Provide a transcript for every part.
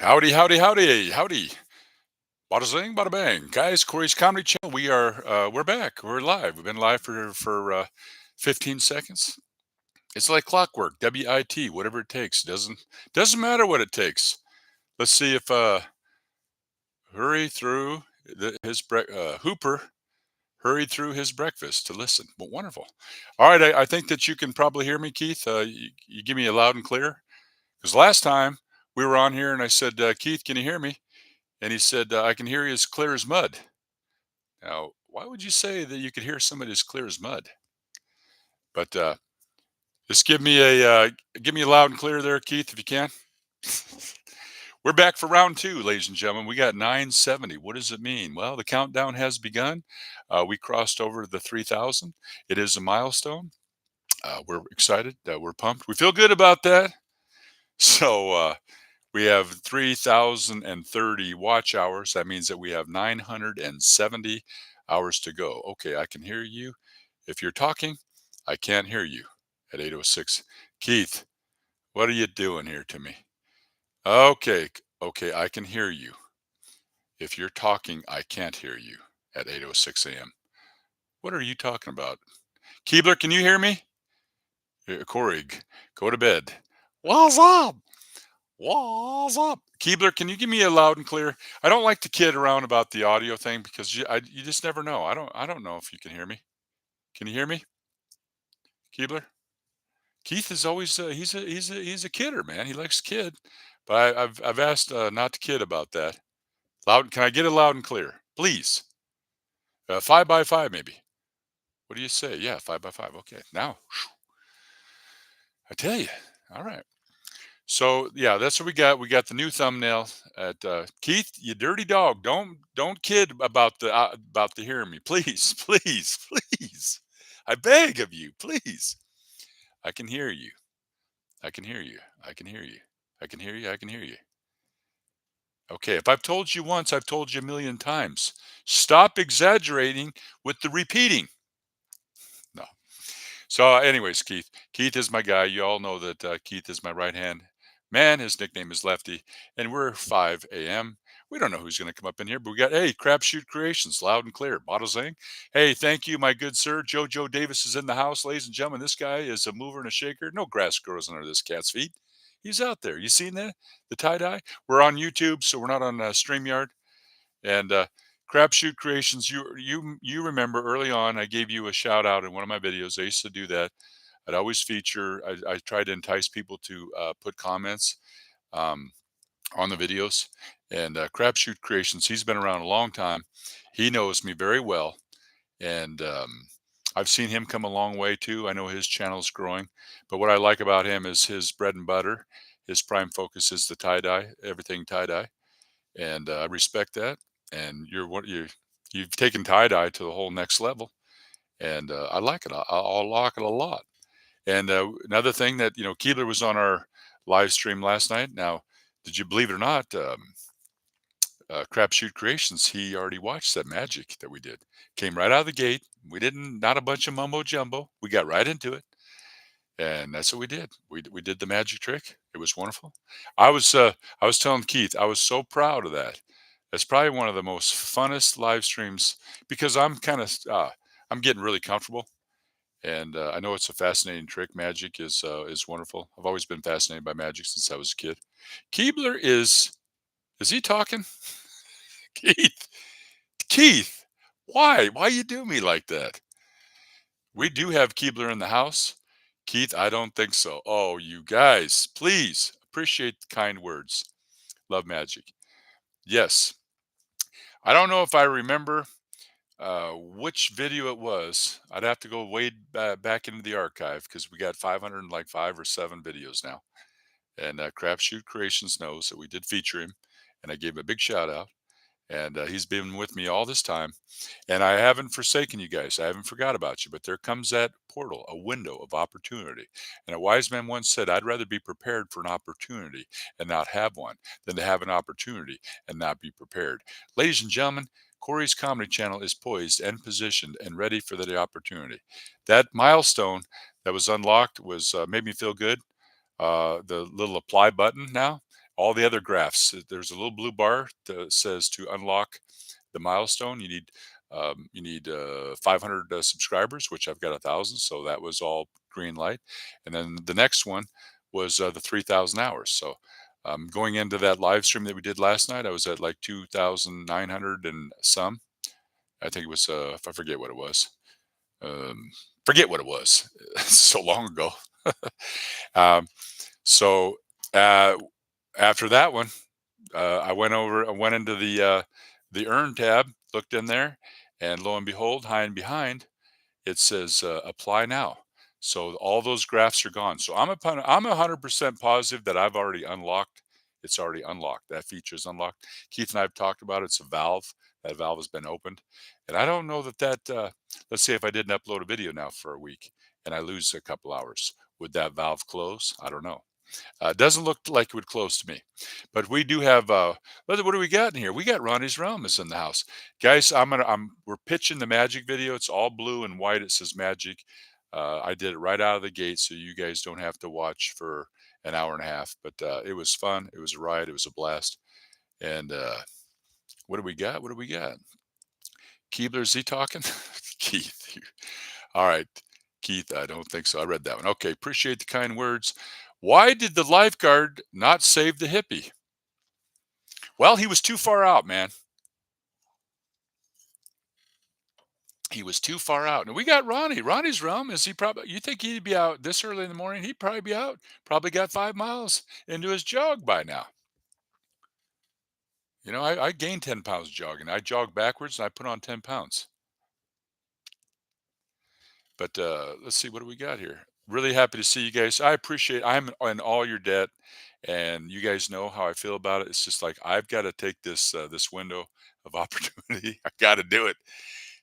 Howdy, howdy, howdy, howdy. Bada zing, bada bang. Guys, Corey's Comedy Channel. We're back. We're live. We've been live for 15 seconds. It's like clockwork. WIT, whatever it takes. Doesn't matter what it takes. Let's see if hurry through Hooper hurried through his breakfast to listen. But wonderful. All right, I think that you can probably hear me, Keith. You give me a loud and clear. Because last time we were on here and I said, Keith, can you hear me? And he said, I can hear you as clear as mud. Now, why would you say that you could hear somebody as clear as mud? But just give me a loud and clear there, Keith, if you can. We're back for round two, ladies and gentlemen. We got 970. What does it mean? Well, the countdown has begun. We crossed over the 3,000. It is a milestone. We're excited. We're pumped. We feel good about that. So we have 3,030 watch hours. That means that we have 970 hours to go. Okay, I can hear you. If you're talking, I can't hear you at 8:06. Keith, what are you doing here to me? Okay, okay, I can hear you. If you're talking, I can't hear you at 8:06 a.m. What are you talking about? Keebler, can you hear me? Cory, go to bed. What's up? What's up? Keebler, can you give me a loud and clear? I don't like to kid around about the audio thing because you just never know. I don't know if you can hear me. Can you hear me, Keebler? Keith is always he's a kidder, man. He likes to kid, but I've asked not to kid about that. Loud, can I get it loud and clear, please? 5 by 5, maybe. What do you say? Yeah, 5 by 5. Okay, now I tell you. All right. So yeah, that's what we got. We got the new thumbnail at Keith. You dirty dog. Don't kid about the hearing me, please, please, please. I beg of you, please. I can hear you. I can hear you. I can hear you. I can hear you. I can hear you. Okay, if I've told you once, I've told you a million times. Stop exaggerating with the repeating. No. So, anyways, Keith is my guy. You all know that Keith is my right hand man. His nickname is Lefty, and we're 5 a.m. We don't know who's going to come up in here, but we got Crapshoot Creations, loud and clear. Bottle saying, hey, thank you, my good sir. Jojo Davis is in the house, ladies and gentlemen. This guy is a mover and a shaker. No grass grows under this cat's feet. He's out there. You seen that? The tie dye. We're on YouTube, so we're not on Streamyard. And Crapshoot Creations, you remember early on, I gave you a shout out in one of my videos. I used to do that. I'd always feature. I try to entice people to put comments um, on the videos. And Crapshoot Creations, he's been around a long time. He knows me very well, and I've seen him come a long way too. I know his channel is growing, but what I like about him is his bread and butter. His prime focus is the tie dye, everything tie dye, and I respect that. And you've taken tie dye to the whole next level, and I like it. I'll like it a lot. And another thing that Keebler was on our live stream last night. Now, did you believe it or not? Crapshoot Creations. He already watched that magic that we did. Came right out of the gate. We didn't not a bunch of mumbo jumbo. We got right into it, and that's what we did. We did the magic trick. It was wonderful. I was telling Keith I was so proud of that. That's probably one of the most funnest live streams because I'm getting really comfortable, and I know it's a fascinating trick. Magic is wonderful. I've always been fascinated by magic since I was a kid. Keebler is he talking? Keith, Keith, why you do me like that? We do have Keebler in the house. Keith, I don't think so. Oh, you guys, please appreciate the kind words. Love magic. Yes. I don't know if I remember which video it was. I'd have to go way back into the archive because we got 505 or 7 videos now. And Crapshoot Creations knows that we did feature him, and I gave him a big shout out. And he's been with me all this time, and I haven't forsaken you guys. I haven't forgot about you. But there comes that portal, a window of opportunity. And a wise man once said, "I'd rather be prepared for an opportunity and not have one than to have an opportunity and not be prepared." Ladies and gentlemen, Corey's Comedy Channel is poised and positioned and ready for the opportunity. That milestone that was unlocked was made me feel good. The little apply button now. all the other graphs. There's a little blue bar that says to unlock the milestone. You need 500 subscribers, which I've got 1,000. So that was all green light. And then the next one was the 3,000 hours. So going into that live stream that we did last night, I was at like 2,900 and some. I think it was, I forget what it was. Um, Forget what it was. So long ago. um, so uh, after that one, I went into the earn tab, looked in there, and lo and behold, high and behind, it says apply now. So all those graphs are gone. So I'm 100% positive that I've already unlocked. It's already unlocked. That feature is unlocked. Keith and I have talked about it. It's a valve. That valve has been opened, and I don't know that. Let's say if I didn't upload a video now for a week and I lose a couple hours, would that valve close? I don't know. Doesn't look like it would close to me, but we do have. What do we got in here? We got Ronnie's Realm is in the house, guys. We're pitching the magic video. It's all blue and white. It says magic. I did it right out of the gate, so you guys don't have to watch for an hour and a half. But it was fun. It was a ride. It was a blast. And what do we got? What do we got? Keebler, is he talking? Keith. All right. Keith, I don't think so. I read that one. Okay. Appreciate the kind words. Why did the lifeguard not save the hippie? Well, he was too far out, man. He was too far out. And we got Ronnie. Ronnie's Realm. Is he probably, you think he'd be out this early in the morning? He'd probably be out. Probably got 5 miles into his jog by now. I gained 10 pounds jogging. I jog backwards and I put on 10 pounds. But let's see, what do we got here? Really happy to see you guys. I'm in all your debt, and you guys know how I feel about it. It's just like I've got to take this window of opportunity. I got to do it,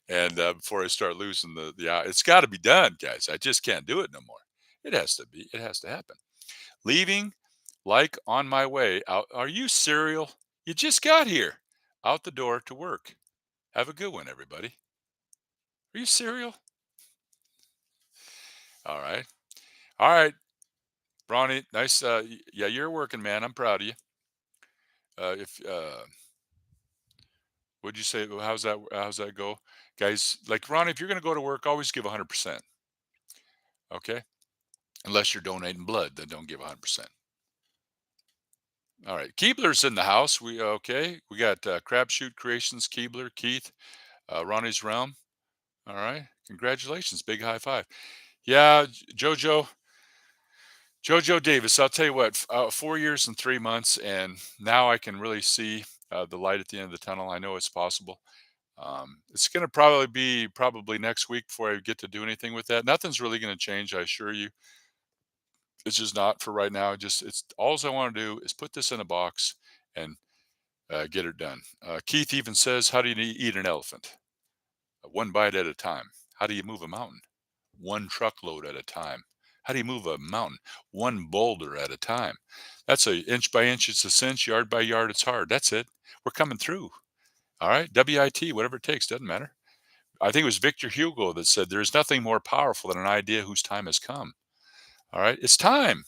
and before I start losing it's got to be done, guys. I just can't do it no more. It has to be. It has to happen. Leaving, like on my way out. Are you serial? You just got here, out the door to work. Have a good one, everybody. Are you serial? All right. All right. Ronnie, nice. Yeah, you're working, man. I'm proud of you. If Would you say? How's that go, guys? Like Ronnie, if you're going to go to work, always give 100%. Okay, unless you're donating blood, then don't give 100%. All right, Keebler's in the house. We got Crapshoot Creations, Keebler, Keith, Ronnie's Realm. All right, congratulations, big high five. Yeah, Jojo Davis, I'll tell you what, 4 years and 3 months, and now I can really see the light at the end of the tunnel. I know it's possible. It's going to probably next week before I get to do anything with that. Nothing's really going to change, I assure you. It's just not for right now. It's all I want to do is put this in a box and get it done. Keith even says, "How do you eat an elephant? One bite at a time. How do you move a mountain? One truckload at a time. How do you move a mountain? One boulder at a time. That's a inch by inch, it's a cinch, yard by yard, it's hard. That's it. We're coming through. All right. WIT, whatever it takes, doesn't matter. I think it was Victor Hugo that said, "There's nothing more powerful than an idea whose time has come." All right. It's time.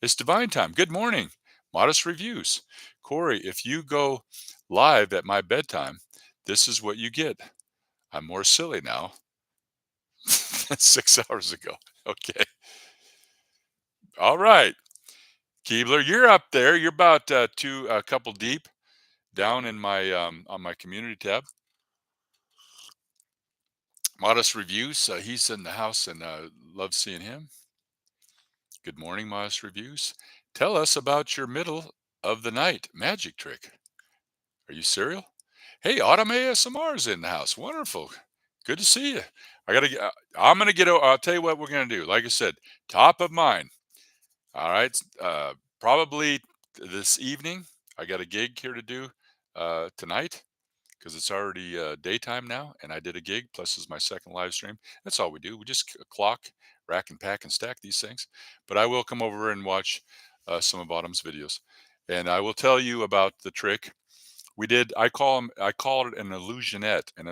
It's divine time. Good morning. Modest reviews. Cory, if you go live at my bedtime, this is what you get. I'm more silly now than 6 hours ago. Okay. All right. Keebler, you're up there. You're about a couple deep down in my on my community tab. Modest reviews. He's in the house and love seeing him. Good morning, Modest reviews. Tell us about your middle of the night magic trick. Are you serial? Hey, Autumn ASMR's in the house. Wonderful. Good to see you. I gotta. I'm gonna get. I'll tell you what we're gonna do. Like I said, top of mind. All right. Probably this evening. I got a gig here to do tonight because it's already daytime now, and I did a gig. Plus, is my second live stream. That's all we do. We just clock, rack, and pack and stack these things. But I will come over and watch some of Autumn's videos, and I will tell you about the trick we did. I call it an illusionette. An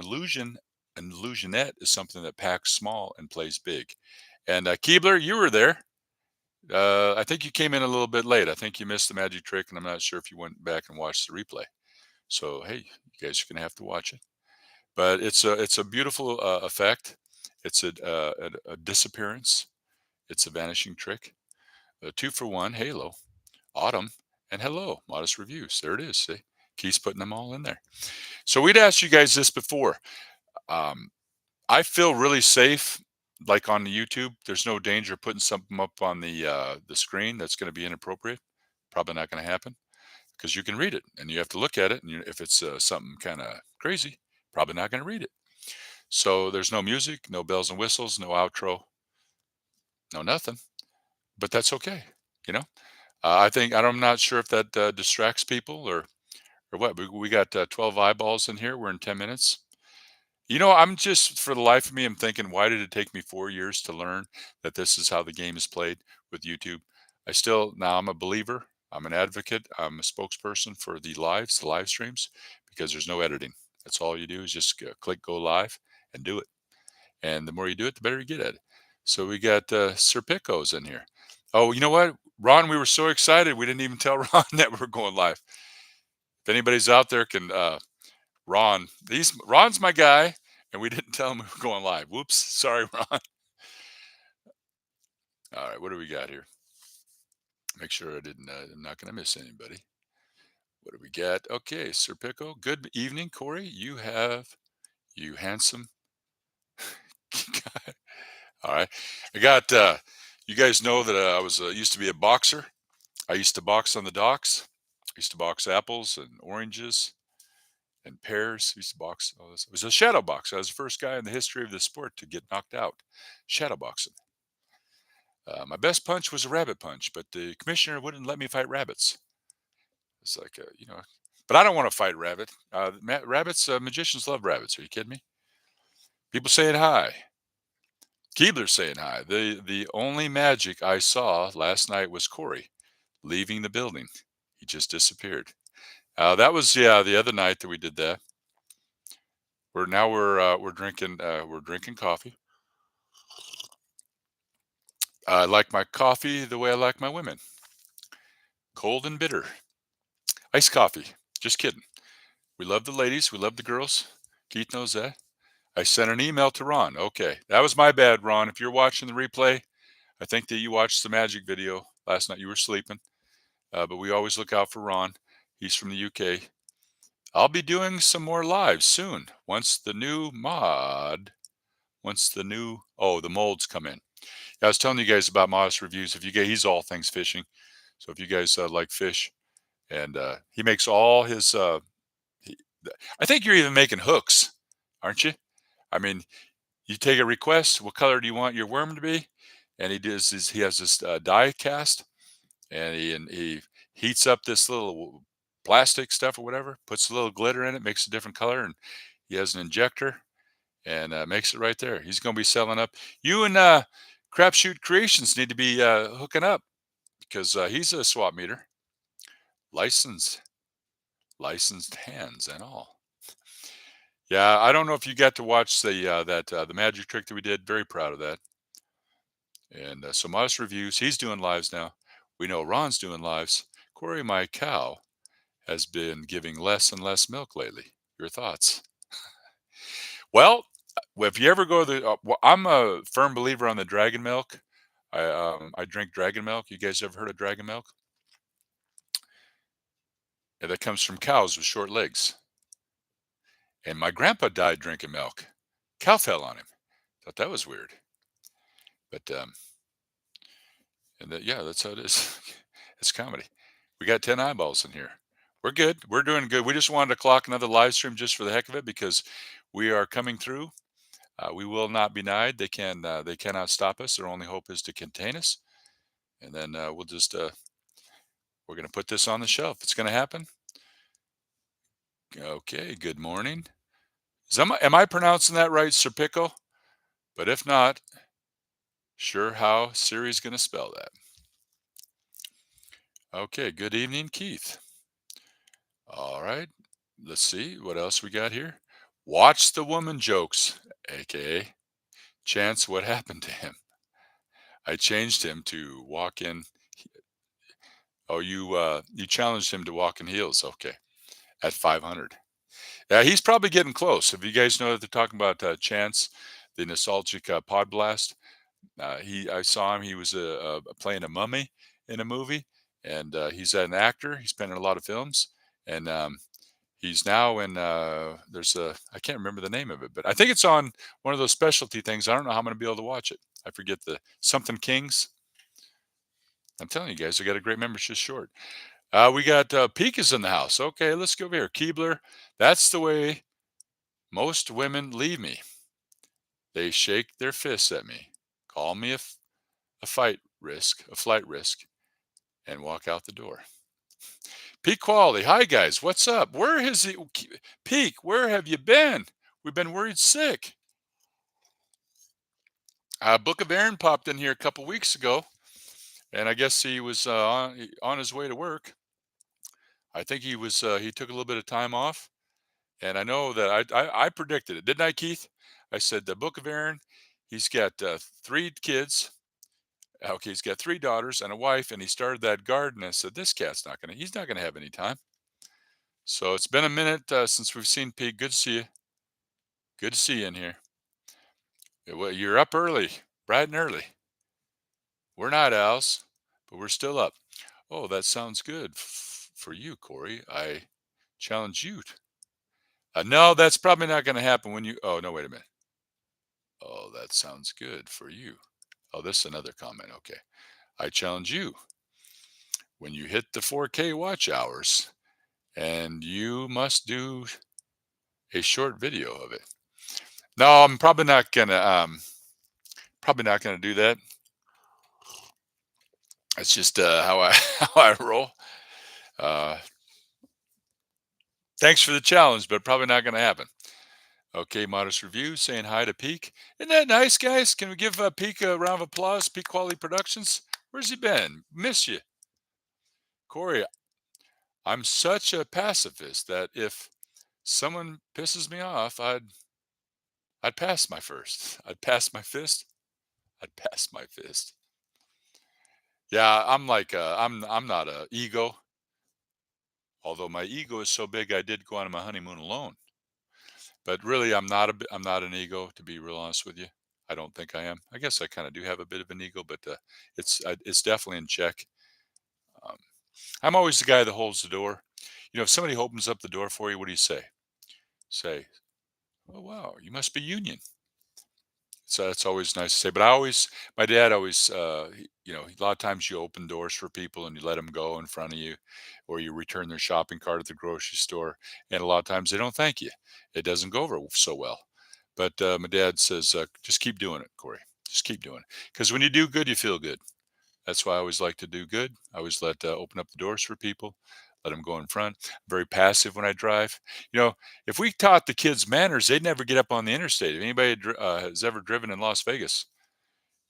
illusionette is something that packs small and plays big. And Keebler, you were there. I think you came in a little bit late. I think you missed the magic trick, and I'm not sure if you went back and watched the replay. So hey, you guys are gonna have to watch it. But it's a beautiful effect. It's a disappearance. It's a vanishing trick. A two for one halo, autumn, and hello, modest reviews. There it is. See, Keith's putting them all in there. So we'd asked you guys this before. Um, I feel really safe, like on the YouTube. There's no danger of putting something up on the screen that's going to be inappropriate. Probably not going to happen because you can read it and you have to look at it. And if it's something kind of crazy, probably not going to read it. So there's no music, no bells and whistles, no outro, no nothing. But that's okay. You know, I'm not sure if that distracts people or what. We got 12 eyeballs in here. We're in 10 minutes. I'm just for the life of me, I'm thinking, why did it take me 4 years to learn that this is how the game is played with YouTube? Now I'm a believer. I'm an advocate. I'm a spokesperson for the live streams, because there's no editing. That's all you do is just click go live and do it. And the more you do it, the better you get at it. So we got Sir Picos in here. Oh, you know what, Ron? We were so excited we didn't even tell Ron that we were going live. If anybody's out there can Ron's my guy, and we didn't tell him we were going live. Whoops, sorry, Ron. All right, what do we got here? Make sure I didn't. I'm not going to miss anybody. What do we got? Okay, Sir Pico. Good evening, Corey. You handsome guy. All right, I got. You guys know that I was used to be a boxer. I used to box on the docks. I used to box apples and oranges and pears. I used to box all this. It was a shadow box. I was the first guy in the history of the sport to get knocked out. Shadow boxing. My best punch was a rabbit punch, but the commissioner wouldn't let me fight rabbits. It's like, but I don't want to fight rabbit. Rabbits, magicians love rabbits. Are you kidding me? People saying hi. Keebler's saying hi. The only magic I saw last night was Cory leaving the building. He just disappeared. That was the other night that we did that. We're drinking coffee. I like my coffee the way I like my women, cold and bitter. Iced coffee. Just kidding. We love the ladies. We love the girls. Keith knows that. I sent an email to Ron. Okay. That was my bad, Ron. If you're watching the replay, I think that you watched the magic video last night. You were sleeping. But we always look out for Ron. He's from the UK. I'll be doing some more lives soon once the molds come in. I was telling you guys about Modest Reviews. If you guys, he's all things fishing. So if you guys like fish, and he makes all his, he, I think you're even making hooks, aren't you? I mean, you take a request. What color do you want your worm to be? And he has this die cast, and he heats up this little plastic stuff or whatever, puts a little glitter in it, makes a different color, and he has an injector and makes it right there. He's going to be selling up. You and Crapshoot Creations need to be hooking up, because he's a swap meter, licensed, licensed hands and all. Yeah, I don't know if you got to watch the magic trick that we did. Very proud of that. And so Modest Reviews, he's doing lives now. We know Ron's doing lives. Corey, my cow, has been giving less and less milk lately. Your thoughts? Well, if you ever go to I'm a firm believer on the dragon milk. I drink dragon milk. You guys ever heard of dragon milk? Yeah, that comes from cows with short legs. And my grandpa died drinking milk. Cow fell on him. Thought that was weird. But yeah, that's how it is. It's comedy. We got 10 eyeballs in here. We're good. We're doing good. We just wanted to clock another live stream just for the heck of it, because we are coming through. We will not be denied. They cannot stop us. Their only hope is to contain us. And then we're going to put this on the shelf. It's going to happen. Okay. Good morning. Am I pronouncing that right, Serpico? But if not, sure how Siri's going to spell that. Okay. Good evening, Keith. All right. Let's see what else we got here. Watch the woman jokes, aka Chance. What happened to him? I changed him to walk in. Oh, you challenged him to walk in heels. Okay, at 500. Yeah, he's probably getting close. If you guys know that they're talking about Chance, the nostalgic pod blast. I saw him. He was playing a mummy in a movie, and he's an actor. He's been in a lot of films, and he's now in. There's a I can't remember the name of it, but I think it's on one of those specialty things. I don't know how I'm going to be able to watch it. I forget the something Kings. I'm telling you guys, I got a great memory. It's just short. We got Pika's in the house. Okay, let's go over here. Keebler. That's the way most women leave me. They shake their fists at me, call me a flight risk, and walk out the door. Peak quality. Hi guys, what's up? Where has he? Peak? Where have you been? We've been worried sick. Book of Aaron popped in here a couple weeks ago, and I guess he was on his way to work. I think he took a little bit of time off, and I know that I predicted it, didn't I, Keith? I said the Book of Aaron. He's got 3 kids. Okay, he's got 3 daughters and a wife, and he started that garden. I said, "This cat's not gonna. He's not gonna have any time." So it's been a minute since we've seen Pete. Good to see you. Good to see you in here. Well, you're up early, bright and early. We're not owls, but we're still up. Oh, that sounds good for you, Corey. I challenge you. No, that's probably not going to happen when you. Oh no, wait a minute. Oh, that sounds good for you. Oh, this is another comment. Okay, I challenge you when you hit the 4K watch hours, and you must do a short video of it. No, I'm probably not gonna do that. That's just how I how I roll. Uh, Thanks for the challenge, but probably not gonna happen. Okay, modest review saying hi to Peak. Isn't that nice, guys? Can we give Peak a round of applause? Peak Quality Productions. Where's he been? Miss you, Corey. I'm such a pacifist that if someone pisses me off, I'd pass my first. I'd pass my fist. I'd pass my fist. Yeah, I'm not a ego. Although my ego is so big, I did go on my honeymoon alone. But really, I'm not an ego, to be real honest with you. I don't think I am. I guess I kind of do have a bit of an ego, but it's definitely in check. Um, I'm always the guy that holds the door. If somebody opens up the door for you, what do you say? Say, "Oh wow, you must be union." So that's always nice to say. But my dad always, a lot of times you open doors for people and you let them go in front of you, or you return their shopping cart at the grocery store, and a lot of times they don't thank you. It doesn't go over so well. But my dad says, just keep doing it, Corey. Just keep doing it. Because when you do good, you feel good. That's why I always like to do good. I always open up the doors for people, let them go in front. Very passive when I drive. If we taught the kids manners, they'd never get up on the interstate. If anybody has ever driven in Las Vegas,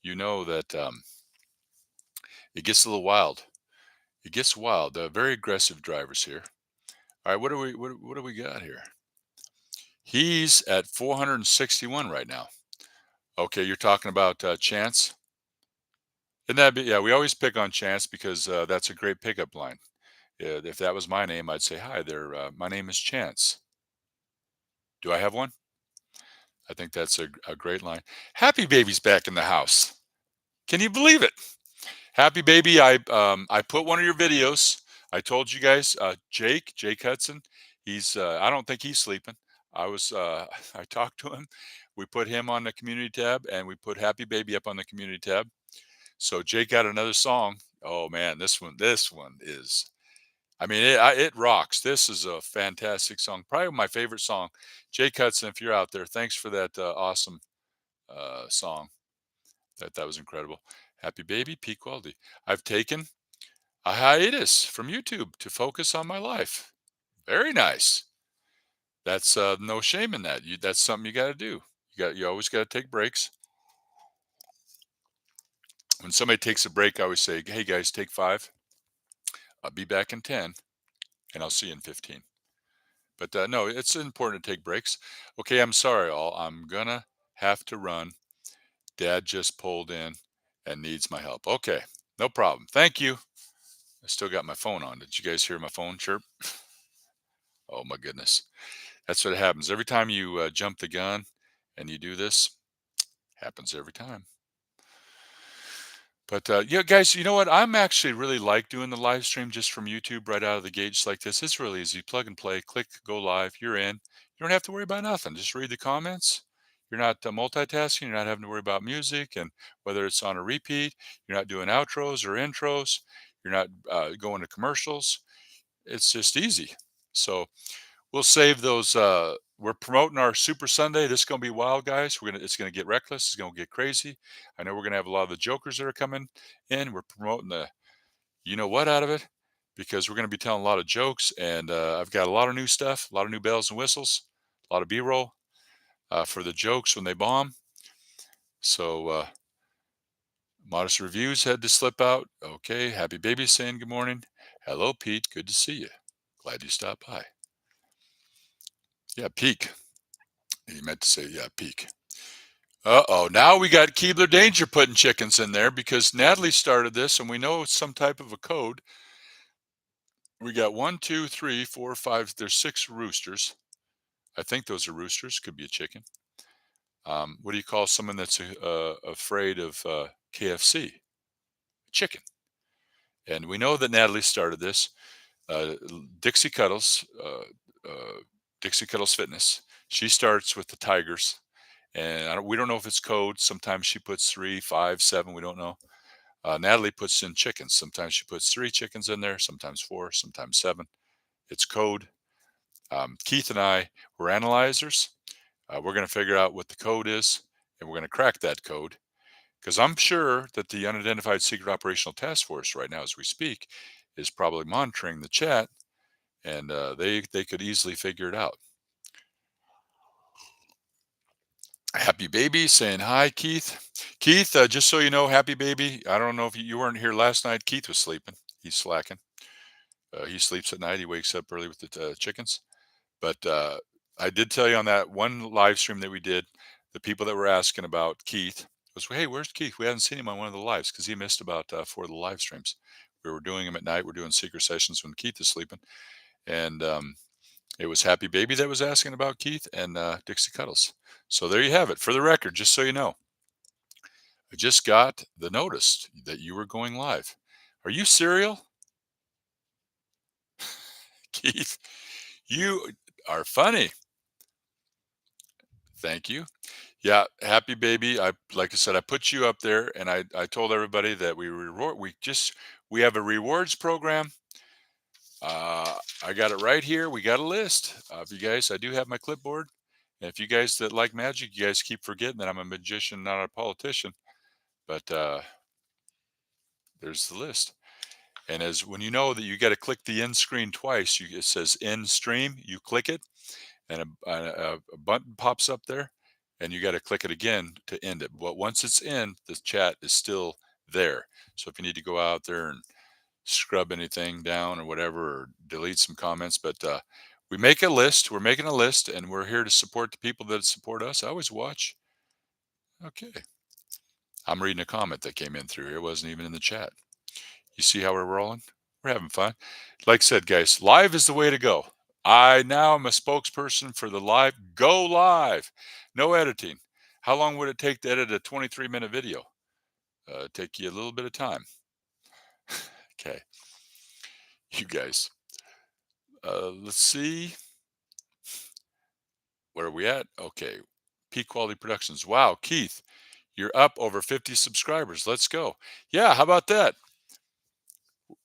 you know that it gets a little wild. It gets wild. Very aggressive drivers here. All right, what do we got here? He's at 461 right now. Okay, you're talking about Chance. Yeah, we always pick on Chance because that's a great pickup line. If that was my name, I'd say, "Hi there, my name is Chance. Do I have one?" I think that's a great line. Happy Baby's back in the house. Can you believe it? Happy Baby, I put one of your videos. I told you guys, Jake Hudson. I don't think he's sleeping. I talked to him. We put him on the community tab, and we put Happy Baby up on the community tab. So Jake got another song. Oh man, this one is. I mean, it rocks. This is a fantastic song. Probably my favorite song. Jake Hudson, if you're out there, thanks for that awesome song. That was incredible. Happy Baby, peak quality. I've taken a hiatus from YouTube to focus on my life. Very nice. That's no shame in that. That's something you got to do. You always got to take breaks. When somebody takes a break, I always say, "Hey guys, take 5. I'll be back in 10, and I'll see you in 15." But no, it's important to take breaks. Okay, I'm sorry, all. I'm gonna have to run. Dad just pulled in, and needs my help. Okay, no problem. Thank you. I still got my phone on. Did you guys hear my phone chirp? Oh my goodness. That's what happens every time you jump the gun and you do this. Happens every time. But yeah, guys, you know what? I'm actually really like doing the live stream just from YouTube right out of the gate, just like this. It's really easy. Plug and play, click, go live. You're in. You don't have to worry about nothing. Just read the comments. You're not multitasking. You're not having to worry about music and whether it's on a repeat. You're not doing outros or intros. You're not going to commercials. It's just easy. So we'll save those. We're promoting our Super Sunday. This is gonna be wild, guys. It's gonna get reckless. It's gonna get crazy. I know we're gonna have a lot of the jokers that are coming in. We're promoting the you know what out of it because we're gonna be telling a lot of jokes, and I've got a lot of new stuff, a lot of new bells and whistles, a lot of B-roll for the jokes when they bomb. So modest reviews had to slip out. Okay, happy baby saying good morning. Hello, Pete. Good to see you. Glad you stopped by. Yeah, peak. You meant to say yeah, peak. Uh-oh, now we got Keebler Danger putting chickens in there because Natalie started this and we know it's some type of a code. We got one, two, three, four, five. There's six roosters. I think those are roosters. Could be a chicken. What do you call someone that's afraid of KFC? Chicken. And we know that Natalie started this. Uh, Dixie Cuddles, Dixie Cuddles Fitness. She starts with the tigers. And we don't know if it's code. Sometimes she puts 3, 5, 7. We don't know. Natalie puts in chickens. Sometimes she puts 3 chickens in there, sometimes 4, sometimes 7. It's code. Keith and I were analyzers. We're going to figure out what the code is, and we're going to crack that code because I'm sure that the Unidentified Secret Operational Task Force right now, as we speak, is probably monitoring the chat, and they could easily figure it out. Happy baby saying hi, Keith. Keith, just so you know, happy baby. I don't know if you weren't here last night. Keith was sleeping. He's slacking. He sleeps at night. He wakes up early with the chickens. But I did tell you on that one live stream that we did, the people that were asking about Keith was, hey, where's Keith? We hadn't seen him on one of the lives because he missed about 4 of the live streams. We were doing them at night. We're doing secret sessions when Keith is sleeping. And it was Happy Baby that was asking about Keith and Dixie Cuddles. So there you have it. For the record, just so you know, I just got the notice that you were going live. Are you serial? Keith, you are funny. Thank you. Yeah, happy baby. I like I said, I put you up there, and I told everybody that we have a rewards program. I got it right here. We got a list of you guys. I do have my clipboard, and if you guys that like magic, you guys keep forgetting that I'm a magician, not a politician. But there's the list. And as when you know that you got to click the end screen twice, it says end stream. You click it, and a button pops up there, and you got to click it again to end it. But once it's in, the chat is still there. So if you need to go out there and scrub anything down or whatever, or delete some comments, but we make a list. We're making a list, and we're here to support the people that support us. I always watch. Okay, I'm reading a comment that came in through here. It wasn't even in the chat. You see how we're rolling? We're having fun. Like I said, guys, live is the way to go. I now am a spokesperson for the live. Go live. No editing. How long would it take to edit a 23-minute video? Take you a little bit of time. Okay. You guys. Let's see. Where are we at? Okay. Peak Quality Productions. Wow, Keith, you're up over 50 subscribers. Let's go. Yeah, how about that?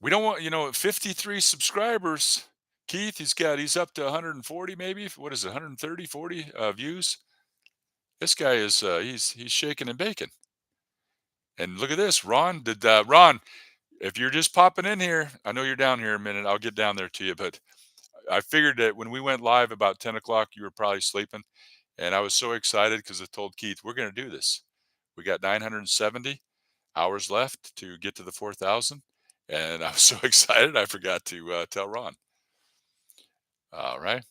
We don't want, 53 subscribers. Keith, he's up to 140 maybe. What is it? 130, 40 views. This guy is he's shaking and baking. And look at this, Ron. Ron? If you're just popping in here, I know you're down here a minute. I'll get down there to you, but I figured that when we went live about 10 o'clock, you were probably sleeping, and I was so excited because I told Keith we're going to do this. We got 970 hours left to get to the 4,000, and I was so excited I forgot to tell Ron. All right.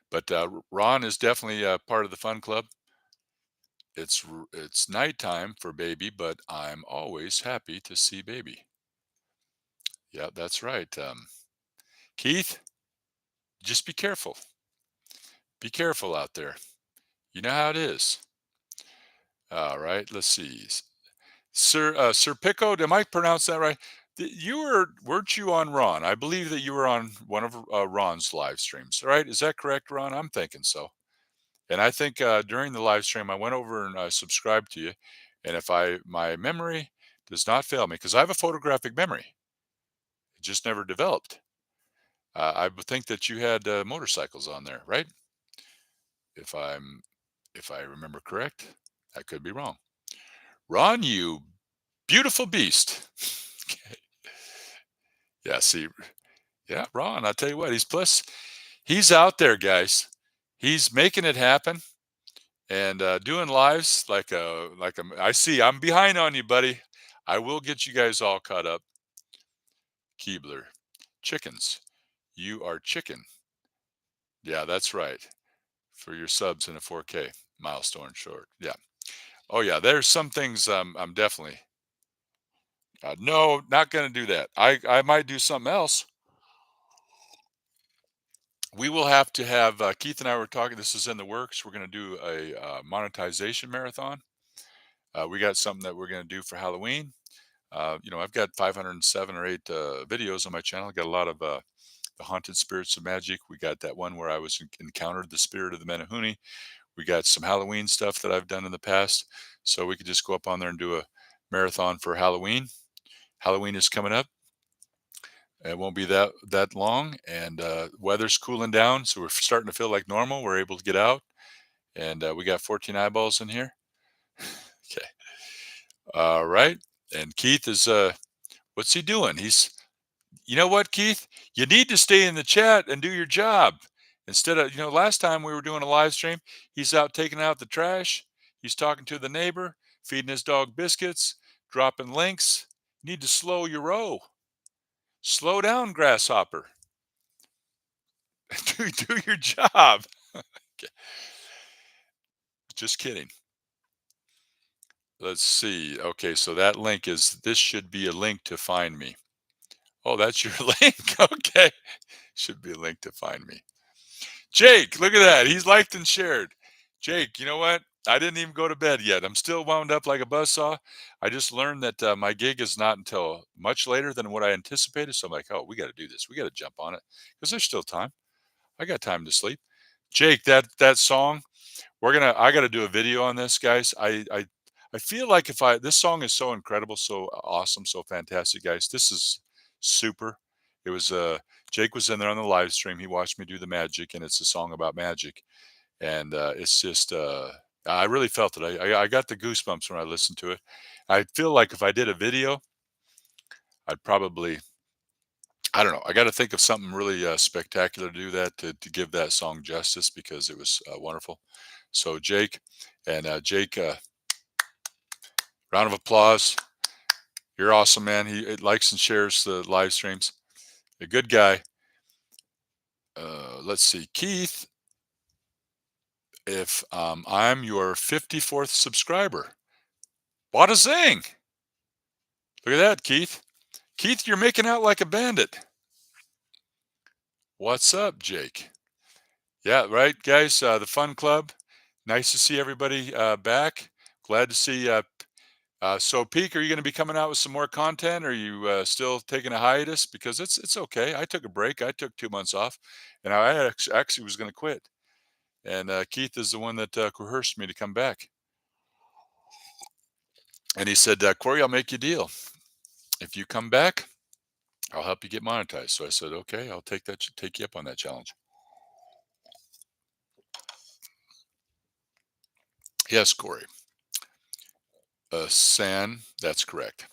But Ron is definitely part of the fun club. It's nighttime for baby, but I'm always happy to see baby. Yeah, that's right. Keith, just be careful. Be careful out there. You know how it is. All right, let's see. Sir Pico, am I pronounce that right? Weren't you on Ron? I believe that you were on one of Ron's live streams, right? Is that correct, Ron? I'm thinking so. And I think during the live stream, I went over and subscribed to you. And if my memory does not fail me, because I have a photographic memory, it just never developed. I would think that you had motorcycles on there, right? If I'm if I remember correct, I could be wrong. Ron, you beautiful beast. Okay. Yeah, see, yeah, Ron, I'll tell you what, he's out there, guys. He's making it happen and doing lives I see I'm behind on you, buddy. I will get you guys all caught up. Keebler, chickens. You are chicken. Yeah, that's right. For your subs in a 4K milestone short. Yeah. Oh yeah, there's some things I'm definitely no, not going to do that. I might do something else. We will have to have Keith and I were talking. This is in the works. We're going to do a monetization marathon. We got something that we're going to do for Halloween. I've got 507 or 8 videos on my channel. I got a lot of the haunted spirits of magic. We got that one where I encountered the spirit of the Menahuni. We got some Halloween stuff that I've done in the past. So we could just go up on there and do a marathon for Halloween. Halloween is coming up. It won't be that long, and weather's cooling down, so we're starting to feel like normal. We're able to get out, and we got 14 eyeballs in here. Okay, all right. And Keith is what's he doing? You know what, Keith? You need to stay in the chat and do your job instead of last time we were doing a live stream. He's out taking out the trash. He's talking to the neighbor, feeding his dog biscuits, dropping links. You need to slow your row. Slow down, grasshopper. do your job. Okay, just kidding. Let's see. Okay, so that link this should be a link to find me. Oh, that's your link. Okay. Should be a link to find me. Jake, look at that. He's liked and shared. Jake, you know what? I didn't even go to bed yet. I'm still wound up like a buzzsaw. I just learned that my gig is not until much later than what I anticipated. So I'm like, oh, we got to do this. We got to jump on it because there's still time. I got time to sleep. Jake, that song, I got to do a video on this, guys. I feel like if I this song is so incredible, so awesome, so fantastic, guys. This is super. It was Jake was in there on the live stream. He watched me do the magic, and it's a song about magic, and it's just I really felt it. I got the goosebumps when I listened to it. I feel like if I did a video, I'd probably I don't know. I got to think of something really spectacular to do that to give that song justice because it was wonderful. So Jake and Jake. Round of applause. You're awesome, man. He likes and shares the live streams. A good guy. Let's see. Keith, if I'm your 54th subscriber, what a zing. Look at that, Keith. Keith, you're making out like a bandit. What's up, Jake? Yeah, right, guys. The fun club. Nice to see everybody back. Glad to see so, Peak, are you going to be coming out with some more content? Or are you still taking a hiatus? Because it's okay. I took a break. I took 2 months off, and I actually was going to quit. And Keith is the one that coerced me to come back. And he said, Cory, I'll make you a deal. If you come back, I'll help you get monetized. So I said, okay, I'll take you up on that challenge. Yes, Cory. San, that's correct.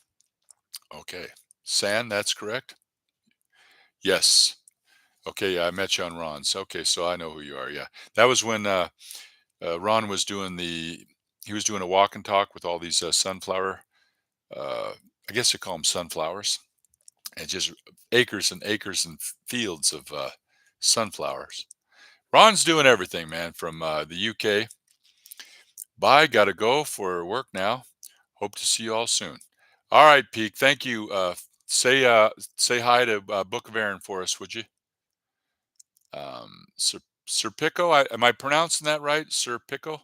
Okay. San, that's correct. Yes. Okay, yeah, I met you on Ron's. Okay, so I know who you are. Yeah, that was when Ron was he was doing a walk and talk with all these sunflower. I guess you call them sunflowers, and just acres and acres and fields of sunflowers. Ron's doing everything, man, from the UK. Bye. Got to go for work now. Hope to see you all soon. All right, Peak. Thank you. Say say hi to Book of Aaron for us, would you? Sir Pico. Am I pronouncing that right, Sir Pico?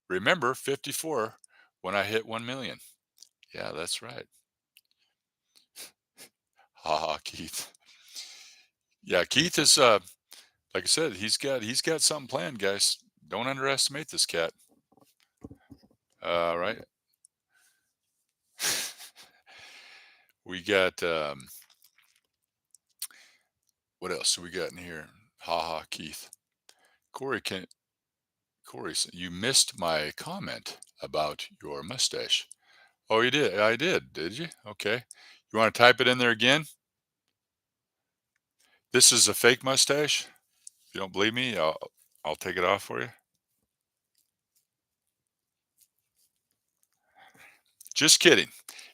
Remember 54 when I hit 1 million. Yeah, that's right. Ha ha, Keith. Yeah, Keith is like I said, he's got something planned, guys. Don't underestimate this cat. Right. We got what else do we got in here? Ha ha, Keith. Corey can Corey, you missed my comment about your mustache. Oh, you did. I did. Did you? Okay. You want to type it in there again? This is a fake mustache. If you don't believe me, I'll take it off for you. Just kidding.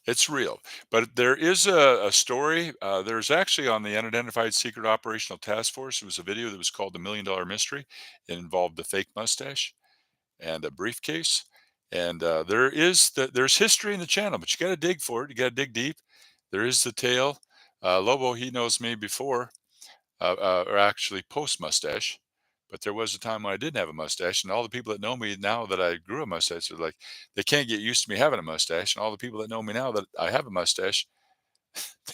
It's real. But there is a story. There's actually on the Unidentified Secret Operational Task Force. It was a video that was called The $1 Million Mystery. It involved a fake mustache and a briefcase. And there's history in the channel, but you got to dig for it. You got to dig deep. There is the tale. Lobo, he knows me before, or actually post mustache. But there was a time when I didn't have a mustache, and all the people that know me now that I grew a mustache are like, they can't get used to me having a mustache. And all the people that know me now that I have a mustache,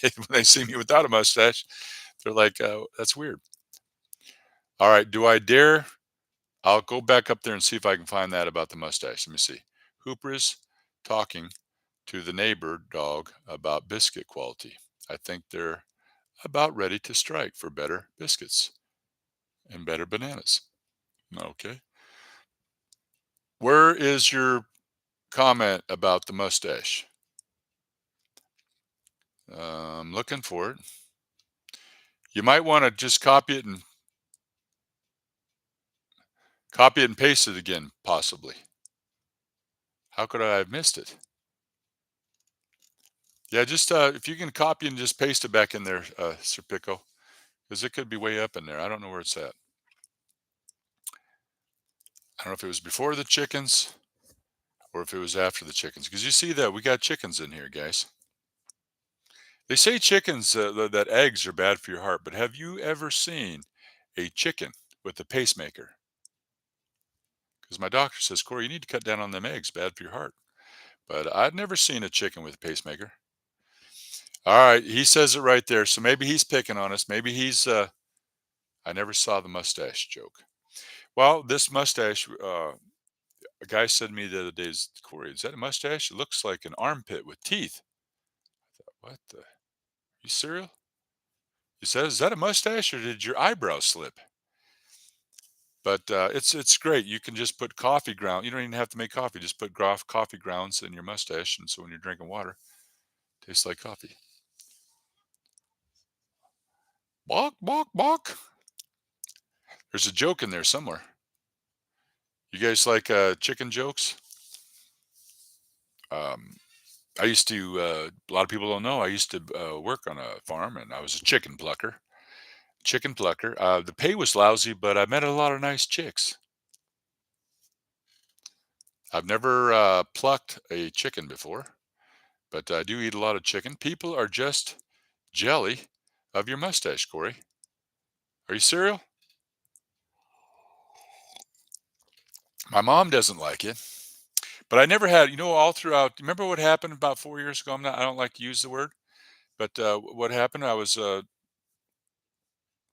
when they see me without a mustache, they're like, "That's weird." All right, do I dare? I'll go back up there and see if I can find that about the mustache. Let me see. Hooper is talking to the neighbor dog about biscuit quality. I think they're about ready to strike for better biscuits and better bananas. Okay. Where is your comment about the mustache? I'm looking for it. You might want to just copy it and paste it again, possibly. How could I have missed it? Yeah, just if you can copy and just paste it back in there, Sir Pico, because it could be way up in there. I don't know where it's at. I don't know if it was before the chickens or if it was after the chickens. Because you see that we got chickens in here, guys. They say chickens that eggs are bad for your heart, but have you ever seen a chicken with a pacemaker? Because my doctor says, Corey, you need to cut down on them eggs, bad for your heart. But I've never seen a chicken with a pacemaker. All right, he says it right there. So maybe he's picking on us. Maybe he's. I never saw the mustache joke. Well, this mustache. A guy said to me the other day, Corey, is that a mustache? It looks like an armpit with teeth. What the? You serial? He says, is that a mustache or did your eyebrow slip? But it's great. You can just put coffee ground. You don't even have to make coffee. Just put coffee grounds in your mustache, and so when you're drinking water, it tastes like coffee. Bok bok bok. There's a joke in there somewhere. You guys like chicken jokes? Um, I used to. A lot of people don't know. I used to work on a farm, and I was a chicken plucker. Chicken plucker. The pay was lousy, but I met a lot of nice chicks. I've never plucked a chicken before, but I do eat a lot of chicken. People are just jelly of your mustache, Corey. Are you cereal? My mom doesn't like it, but I never had. All throughout. Remember what happened about 4 years ago? I don't like to use the word, but what happened? I was.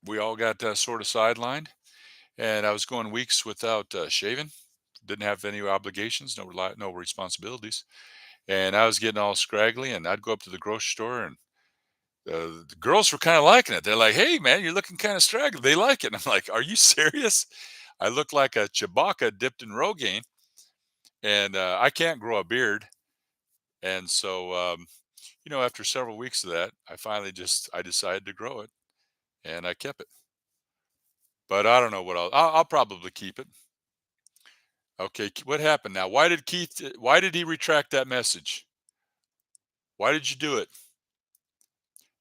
We all got sort of sidelined, and I was going weeks without shaving. Didn't have any obligations, no responsibilities, and I was getting all scraggly. And I'd go up to the grocery store, and the girls were kind of liking it. They're like, "Hey, man, you're looking kind of straggly." They like it. And I'm like, "Are you serious?" I look like a Chewbacca dipped in Rogaine, and I can't grow a beard. And so, after several weeks of that, I decided to grow it, and I kept it. But I don't know what I'll probably keep it. Okay, what happened now? Why did he retract that message? Why did you do it?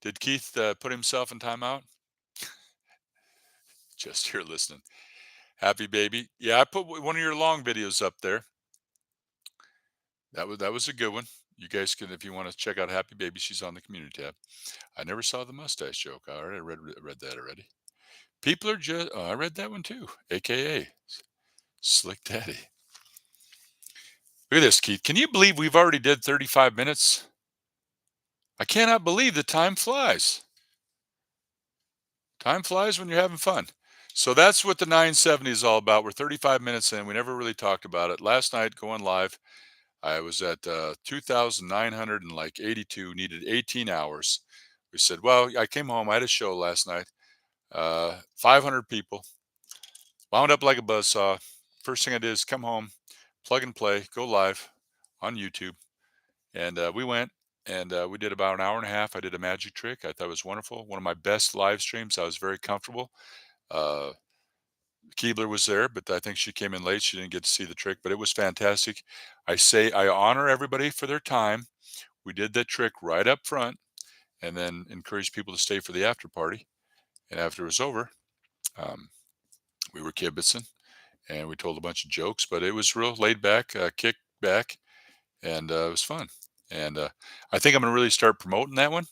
Did Keith put himself in timeout? Just here listening. Happy baby. Yeah, I put one of your long videos up there. That was a good one. You guys can, if you want to check out Happy Baby, she's on the community tab. I never saw the mustache joke. I already read that already. People are just. Oh, I read that one too. AKA Slick Daddy. Look at this, Keith. Can you believe we've already did 35 minutes? I cannot believe the time flies. Time flies when you're having fun. So that's what the 970 is all about. We're 35 minutes in. We never really talked about it. Last night going live, I was at 2,900 and like 82, needed 18 hours. We said, well, I came home. I had a show last night, 500 people, wound up like a buzzsaw. First thing I did is come home, plug and play, go live on YouTube. And we went and we did about an hour and a half. I did a magic trick. I thought it was wonderful. One of my best live streams. I was very comfortable. Uh, Keebler was there, but I think she came in late. She didn't get to see the trick, but it was fantastic. I honor everybody for their time. We did that trick right up front and then encouraged people to stay for the after party. And after it was over, um, we were kibitzing and we told a bunch of jokes, but it was real laid back, kick back, and it was fun. And I think I'm going to really start promoting that one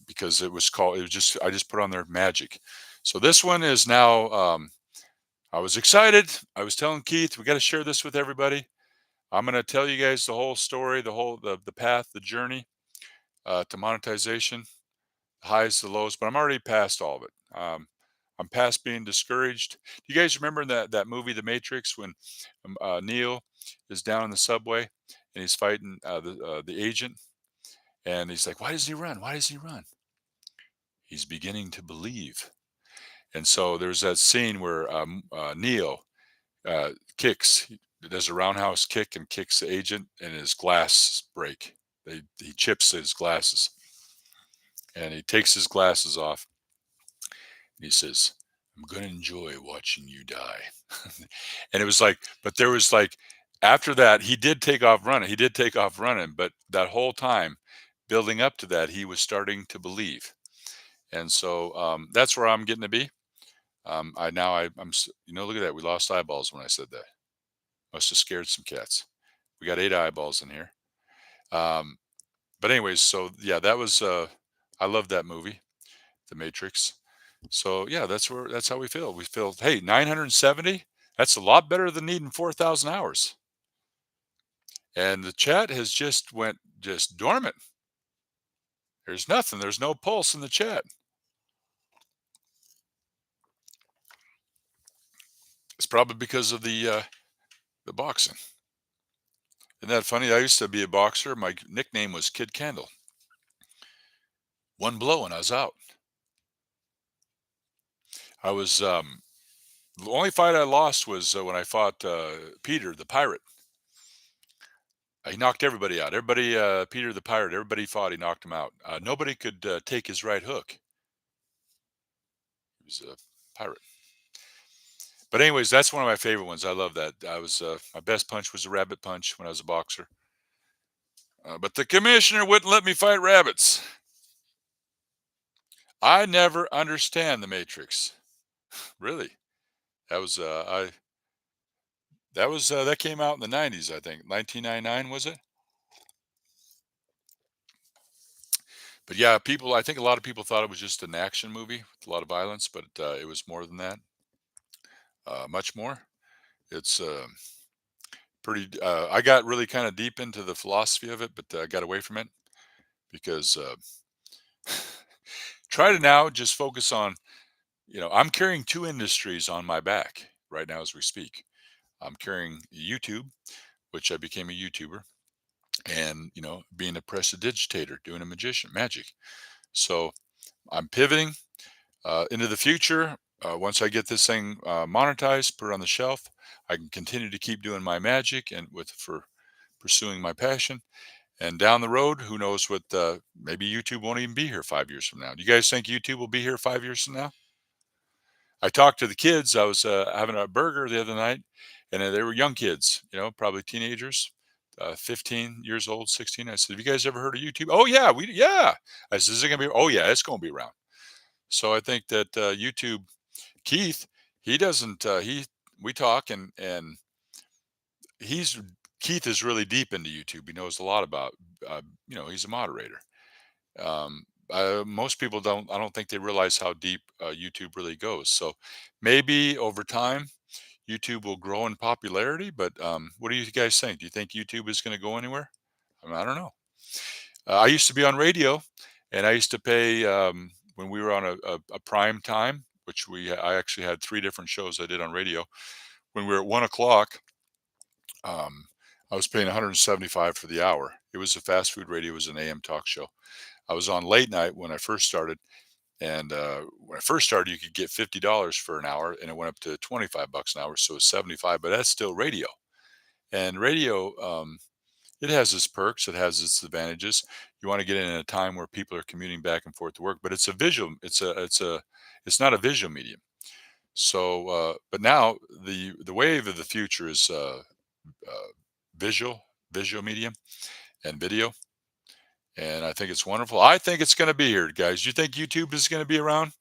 because it was just, I just put on there magic. So this one is now, I was excited. I was telling Keith, we got to share this with everybody. I'm going to tell you guys the whole story, the path, the journey to monetization, the highs, the lows, but I'm already past all of it. I'm past being discouraged. Do you guys remember that movie, The Matrix, when Neo is down in the subway and he's fighting the agent, and he's like, "Why does he run? Why does he run? He's beginning to believe." And so there's that scene where Neo kicks, he does a roundhouse kick and kicks the agent, and his glass break. He chips his glasses, and he takes his glasses off, and he says, "I'm going to enjoy watching you die." And it was like, but there was like, after that, he did take off running. He did take off running, but that whole time, building up to that, he was starting to believe. And so that's where I'm getting to be. Look at that. We lost eyeballs when I said that. Must have scared some cats. We got 8 eyeballs in here. Um, but anyways, so yeah, that was. I love that movie, The Matrix. So yeah, that's how we feel. We feel, hey, 970. That's a lot better than needing 4,000 hours. And the chat has just dormant. There's nothing. There's no pulse in the chat. It's probably because of the boxing. Isn't that funny? I used to be a boxer. My nickname was Kid Candle. One blow and I was out. I was The only fight I lost was when I fought Peter the Pirate. He knocked everybody out. Everybody, Peter the Pirate, everybody fought. He knocked him out. Nobody could take his right hook. He was a pirate. But anyways, that's one of my favorite ones. I love that. My best punch was a rabbit punch when I was a boxer. But the commissioner wouldn't let me fight rabbits. I never understand the Matrix. Really, that was that came out in the '90s, I think, 1999 was it? But yeah, I think a lot of people thought it was just an action movie with a lot of violence, but it was more than that, much more. It's pretty. I got really kind of deep into the philosophy of it, but I got away from it because try to now just focus on. I'm carrying two industries on my back right now as we speak. I'm carrying YouTube, which I became a YouTuber, and being a prestidigitator, doing a magician magic. So I'm pivoting into the future. Once I get this thing monetized, put it on the shelf, I can continue to keep doing my magic and for pursuing my passion. And down the road, who knows what? Maybe YouTube won't even be here 5 years from now. Do you guys think YouTube will be here 5 years from now? I talked to the kids. I was having a burger the other night, and they were young kids, probably teenagers, 15 years old, 16. I said, "Have you guys ever heard of YouTube?" "Oh yeah, yeah." I said, "Is it gonna be?" "Oh yeah, it's gonna be around." So I think that YouTube, Keith, he doesn't. We talk, and he's Keith is really deep into YouTube. He knows a lot about, he's a moderator. Um, Most people don't. I don't think they realize how deep YouTube really goes. So maybe over time, YouTube will grow in popularity. But what do you guys think? Do you think YouTube is going to go anywhere? I don't know. I used to be on radio, and I used to pay when we were on a prime time, which I actually had three different shows I did on radio. When we were at 1 o'clock, um, I was paying 175 for the hour. It was a fast food radio. It was an AM talk show. I was on late night when I first started, and when I first started, you could get $50 for an hour, and it went up to $25 an hour, so it's 75. But that's still radio, and radio. It has its perks. It has its advantages. You want to get in at a time where people are commuting back and forth to work, but it's a visual. It's not a visual medium. So, but now the wave of the future is uh, visual, visual medium, and video. And I think it's wonderful. I think it's going to be here, guys. You think YouTube is going to be around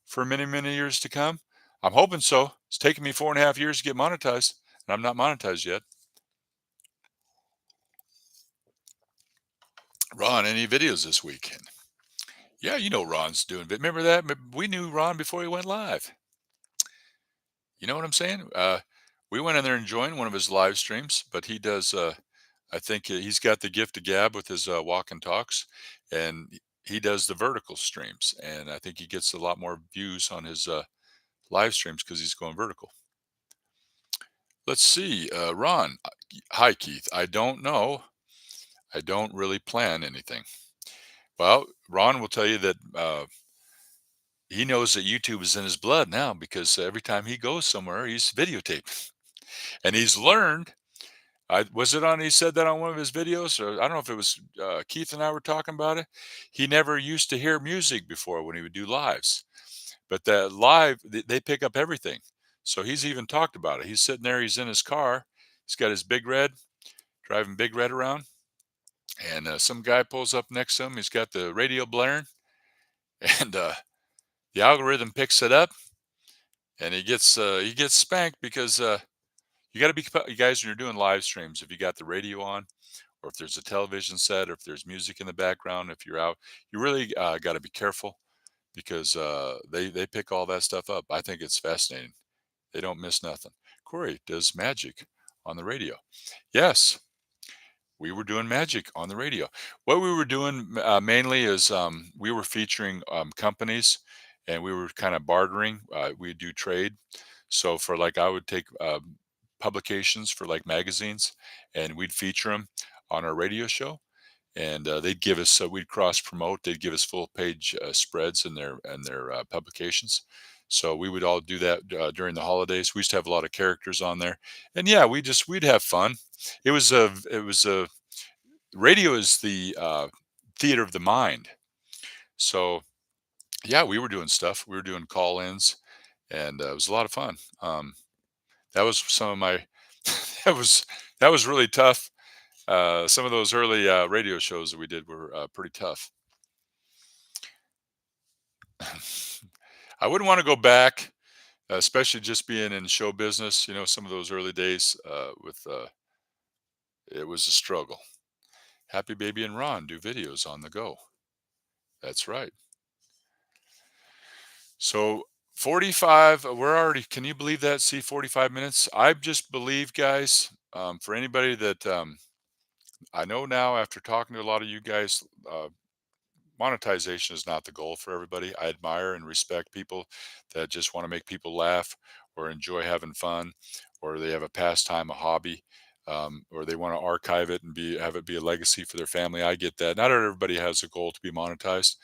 for many, many years to come? I'm hoping so. It's taken me 4.5 years to get monetized, and I'm not monetized yet. Ron, any videos this weekend? Yeah, Ron's doing. Remember that? We knew Ron before he went live. You know what I'm saying? We went in there and joined one of his live streams, but he does. I think he's got the gift of gab with his walk and talks, and he does the vertical streams, and I think he gets a lot more views on his live streams because he's going vertical. Let's see, Ron. Hi, Keith. I don't know. I don't really plan anything. Well, Ron will tell you that he knows that YouTube is in his blood now because every time he goes somewhere, he's videotaped, and he's learned. Was it on? He said that on one of his videos, or I don't know if it was Keith and I were talking about it. He never used to hear music before when he would do lives, but that live they pick up everything. So he's even talked about it. He's sitting there. He's in his car. He's got his Big Red, driving Big Red around, and some guy pulls up next to him. He's got the radio blaring, and the algorithm picks it up, and he gets spanked because you got to be you guys when you're doing live streams. If you got the radio on, or if there's a television set, or if there's music in the background, if you're out, you really got to be careful because they pick all that stuff up. I think it's fascinating. They don't miss nothing. Corey does magic on the radio. Yes, we were doing magic on the radio. What we were doing mainly is we were featuring companies, and we were kind of bartering. We do trade. So for like, I would take publications for like magazines, and we'd feature them on our radio show, and they'd give us we'd cross promote. They'd give us full page spreads in their publications. So we would all do that during the holidays. We used to have a lot of characters on there, and yeah, we'd have fun. It was a radio is the theater of the mind. So yeah, we were doing stuff. We were doing call-ins, and it was a lot of fun. That was some of my that was that was really tough. Some of those early radio shows that we did were pretty tough. I wouldn't want to go back, especially just being in show business. Some of those early days with it was a struggle. Happy Baby and Ron do videos on the go. That's right. So 45, we're already, can you believe that? See, 45 minutes. I just believe, guys, for anybody that I know now after talking to a lot of you guys, monetization is not the goal for everybody. I admire and respect people that just want to make people laugh or enjoy having fun, or they have a pastime, a hobby, or they want to archive it and have it be a legacy for their family. I get that. Not everybody has a goal to be monetized,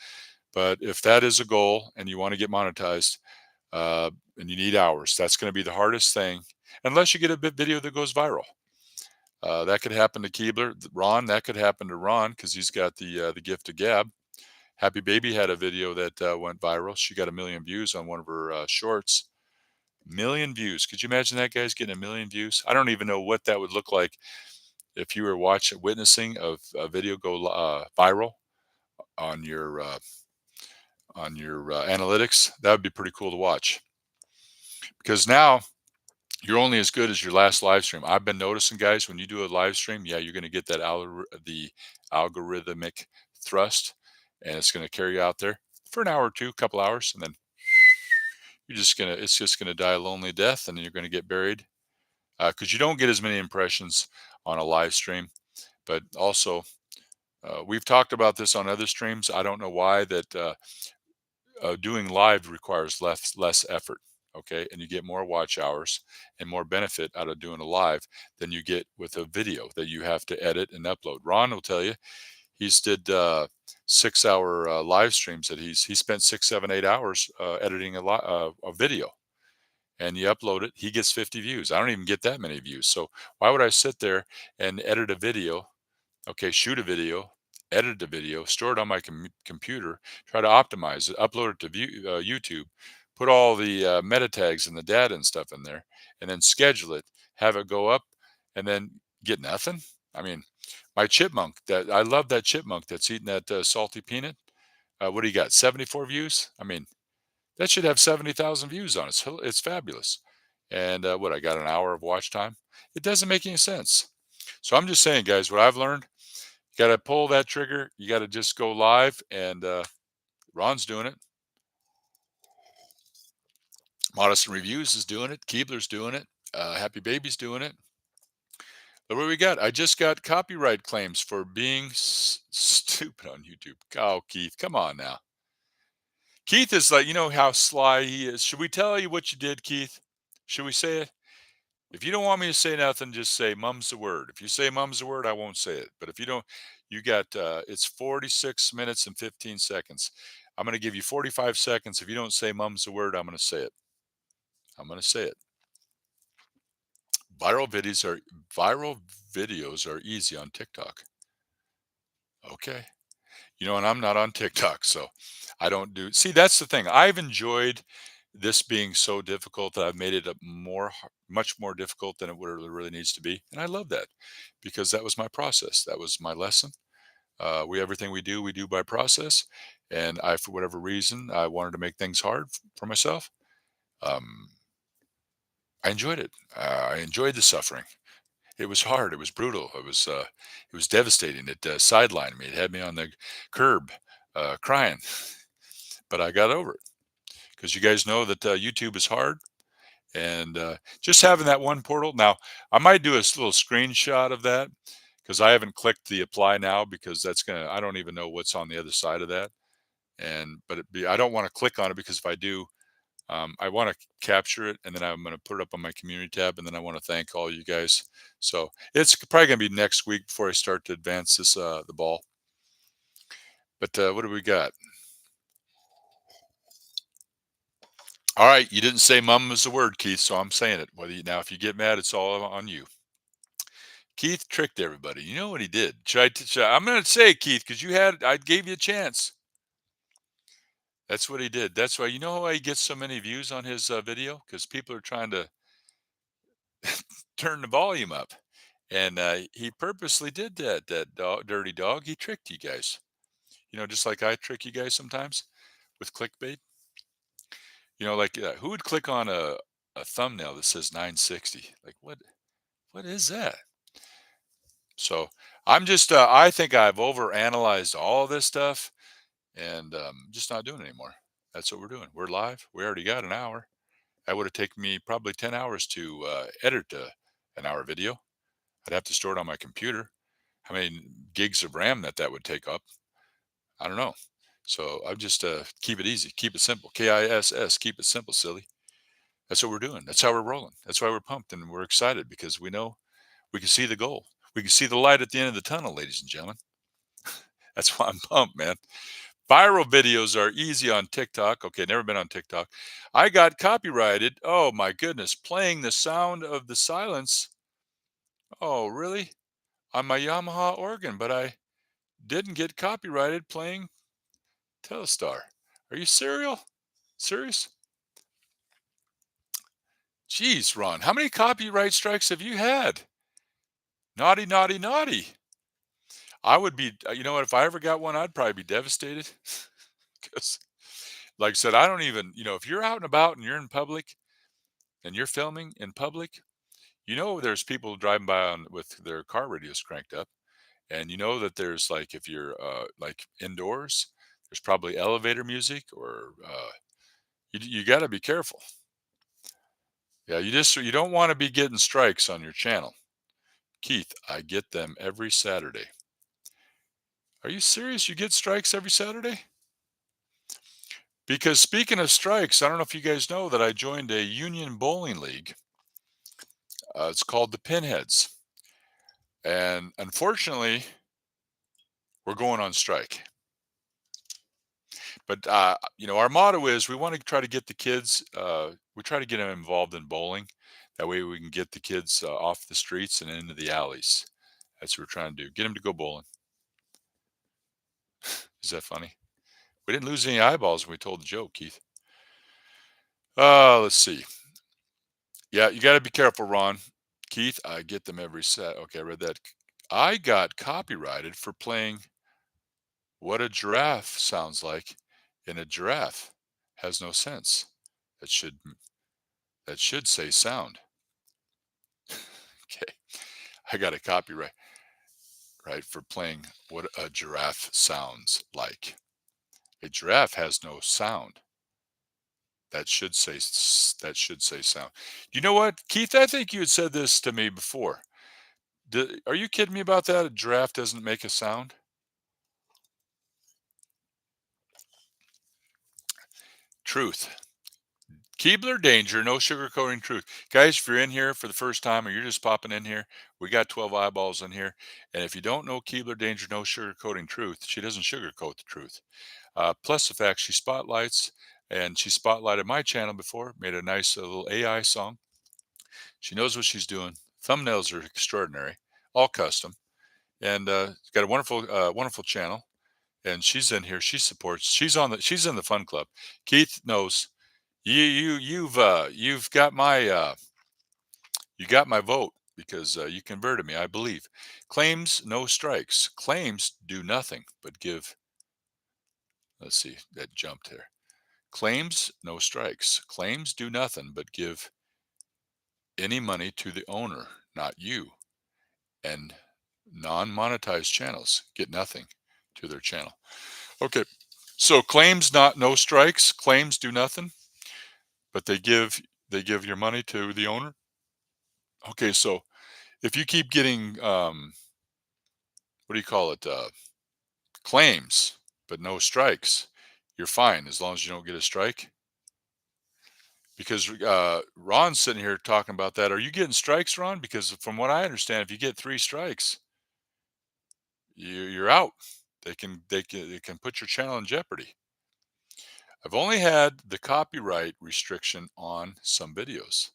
but if that is a goal and you want to get monetized, uh, and you need hours, that's going to be the hardest thing, unless you get a bit video that goes viral. That could happen to Keebler, Ron. That could happen to Ron because he's got the gift of gab. Happy Baby had a video that went viral. She got 1 million views on one of her shorts. Million views. Could you imagine that, guys, getting 1 million views? I don't even know what that would look like if you were witnessing a video go viral on your analytics. That would be pretty cool to watch. Because now You're only as good as your last live stream. I've been noticing, guys, when you do a live stream, yeah, you're going to get that the algorithmic thrust, and it's going to carry you out there for an hour or two, couple hours, and then it's just gonna die a lonely death, and then you're going to get buried because you don't get as many impressions on a live stream. But also, we've talked about this on other streams. I don't know why that doing live requires less effort. Okay, and you get more watch hours and more benefit out of doing a live than you get with a video that you have to edit and upload. Ron will tell you he's did 6 hour live streams that he spent 6, 7, 8 hours editing a video, and you upload it. He gets 50 views. I don't even get that many views. So why would I sit there and edit a video? Okay, shoot a video, edit a video, store it on my computer, try to optimize it, upload it to YouTube, put all the meta tags and the data and stuff in there, and then schedule it, have it go up, and then get nothing. I mean, my chipmunk that I love that chipmunk that's eating that salty peanut. What do you got? 74 views. I mean, that should have 70,000 views on it. It's fabulous. And what I got an hour of watch time. It doesn't make any sense. So I'm just saying, guys, what I've learned, you got to pull that trigger. You got to just go live. And Ron's doing it. Modest and Reviews is doing it. Keebler's doing it. Happy Baby's doing it. Look what we got. I just got copyright claims for being stupid on YouTube. Oh, Keith, come on now. Keith is like, you know how sly he is. Should we tell you what you did, Keith? Should we say it? If you don't want me to say nothing, just say mum's the word. If you say mum's the word, I won't say it. But if you don't, you got it's 46 minutes and 15 seconds. I'm going to give you 45 seconds. If you don't say mum's the word, I'm going to say it. I'm going to say it. Viral videos are viral videos are easy on TikTok. Okay. You know, and I'm not on TikTok, so I don't do. See, that's the thing. I've enjoyed this being so difficult that I've made it much more difficult than it really needs to be, and I love that because that was my process. That was my lesson. Everything we do by process, and I, for whatever reason, I wanted to make things hard for myself. Um, I enjoyed it. I enjoyed the suffering. It was hard. It was brutal. It was devastating. It sidelined me. It had me on the curb, crying. But I got over it because you guys know that YouTube is hard, and just having that one portal. Now I might do a little screenshot of that because I haven't clicked the apply now because that's gonna. I don't even know what's on the other side of that, I don't want to click on it because if I do, I want to capture it and then I'm going to put it up on my community tab and then I want to thank all you guys. So it's probably going to be next week before I start to advance the ball. But what do we got? All right, you didn't say "mum" is the word, Keith, so I'm saying it. Now, if you get mad, it's all on you. Keith tricked everybody. You know what he did? I'm going to say it, Keith, because I gave you a chance. That's what he did. That's why you know why he gets so many views on his video because people are trying to turn the volume up. And he purposely did that. That dirty dog. He tricked you guys. You know, just like I trick you guys sometimes with clickbait. You know, like who would click on a thumbnail that says 960? Like what is that? So I'm just I think I've overanalyzed all this stuff and just not doing it anymore. That's what we're doing. We're live. We already got an hour. That would have taken me probably 10 hours to edit an hour video. I'd have to store it on my computer. How many gigs of RAM that would take up? I don't know. So I just keep it easy, keep it simple. KISS, keep it simple, silly. That's what we're doing. That's how we're rolling. That's why we're pumped and we're excited because we know we can see the goal. We can see the light at the end of the tunnel, ladies and gentlemen. That's why I'm pumped, man. Viral videos are easy on TikTok. Okay, never been on TikTok. I got copyrighted. Oh my goodness, playing the sound of the silence. Oh, really? On my Yamaha organ, but I didn't get copyrighted playing Telstar. Are you serious? Jeez, Ron, how many copyright strikes have you had? Naughty, naughty, naughty. I would be, you know what, if I ever got one, I'd probably be devastated. Because, like I said, I don't even, if you're out and about and you're in public, and you're filming in public, you know there's people driving by on with their car radios cranked up, and you know that there's like if you're like indoors, there's probably elevator music or you got to be careful. Yeah, you don't want to be getting strikes on your channel. Keith, I get them every Saturday. Are you serious? You get strikes every Saturday? Because speaking of strikes, I don't know if you guys know that I joined a union bowling league. It's called the Pinheads. And unfortunately, we're going on strike. But, our motto is we want to try to get the kids, we try to get them involved in bowling. That way we can get the kids off the streets and into the alleys. That's what we're trying to do. Get them to go bowling. Is that funny? We didn't lose any eyeballs when we told the joke, Keith. Let's see. Yeah, you got to be careful, Ron. Keith, I get them every set. Okay, I read that. I got copyrighted for playing what a giraffe sounds like, and a giraffe has no sense. That should that should say sound. Okay, I got a copyright right for playing what a giraffe sounds like. A giraffe has no sound. That should say sound. You know what, Keith? I think you had said this to me before. Are you kidding me about that? A giraffe doesn't make a sound. Truth. Keebler danger, no sugarcoating truth. Guys, if you're in here for the first time or you're just popping in here, we got 12 eyeballs in here. And if you don't know Keebler danger, no sugarcoating truth, she doesn't sugarcoat the truth. Plus the fact she spotlights, and she spotlighted my channel before, made a nice little AI song. She knows what she's doing. Thumbnails are extraordinary, all custom. And got a wonderful channel. And she's in here. She supports. She's in the fun club. Keith knows. You've got my you got my vote because you converted me. I believe. Claims no strikes. Claims do nothing but give. Let's see. That jumped there. Claims no strikes. Claims do nothing but give any money to the owner, not you. And non-monetized channels get nothing to their channel. Okay. So claims not no strikes. Claims do nothing, but they give your money to the owner. Okay. So if you keep getting what do you call it, claims but no strikes, you're fine as long as you don't get a strike. Because Ron's sitting here talking about that. Are you getting strikes, Ron? Because from what I understand, if you get 3 strikes, you're out. They can put your channel in jeopardy. I've only had the copyright restriction on some videos.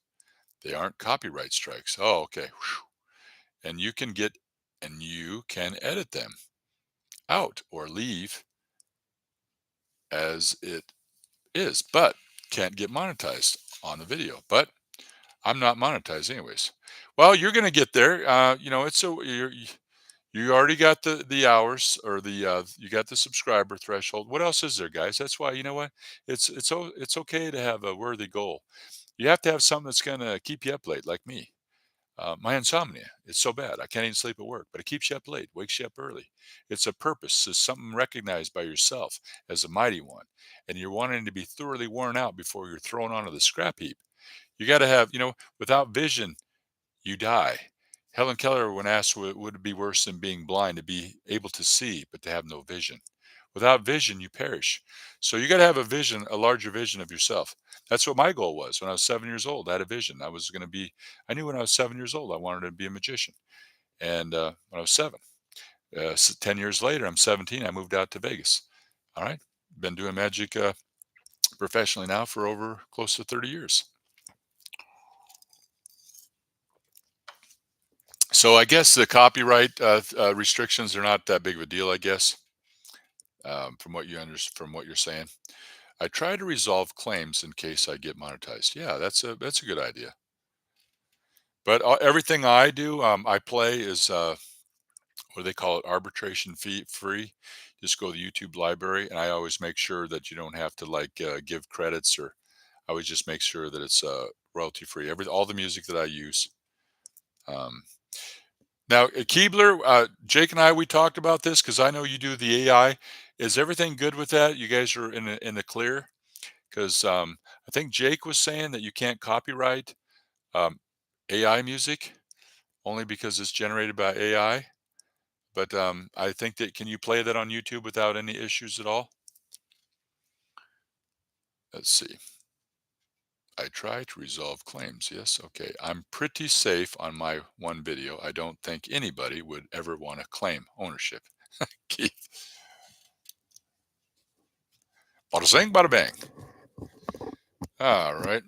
They aren't copyright strikes. Oh, okay. Whew. And you can edit them out or leave as it is, but can't get monetized on the video. But I'm not monetized anyways. Well, you're going to get there. You already got the hours or you got the subscriber threshold. What else is there, guys? That's why you know what it's okay to have a worthy goal. You have to have something that's going to keep you up late, like me. My insomnia, it's so bad. I can't even sleep at work, but it keeps you up late, wakes you up early. It's a purpose. It's something recognized by yourself as a mighty one. And you're wanting to be thoroughly worn out before you're thrown onto the scrap heap. You got to have, without vision, you die. Helen Keller, when asked, would it be worse than being blind, to be able to see, but to have no vision? Without vision, you perish. So you got to have a vision, a larger vision of yourself. That's what my goal was when I was 7 years old. I had a vision. I knew when I was 7 years old, I wanted to be a magician. And when I was seven, 10 years later, I'm 17. I moved out to Vegas. All right. Been doing magic professionally now for over close to 30 years. So I guess the copyright restrictions are not that big of a deal, I guess, from what you're saying. I try to resolve claims in case I get monetized. Yeah, that's a good idea. But everything I do, I play is what do they call it? Arbitration fee free. Just go to the YouTube library, and I always make sure that you don't have to like give credits or I always just make sure that it's royalty free. All the music that I use. Um, Now, Keebler, Jake and I, we talked about this because I know you do the AI. Is everything good with that? You guys are in the clear? Because I think Jake was saying that you can't copyright um, AI music only because it's generated by AI. But I think that can you play that on YouTube without any issues at all? Let's see. I try to resolve claims. Yes. Okay. I'm pretty safe on my one video. I don't think anybody would ever want to claim ownership. Keith. Bada zing, bada bang. All right.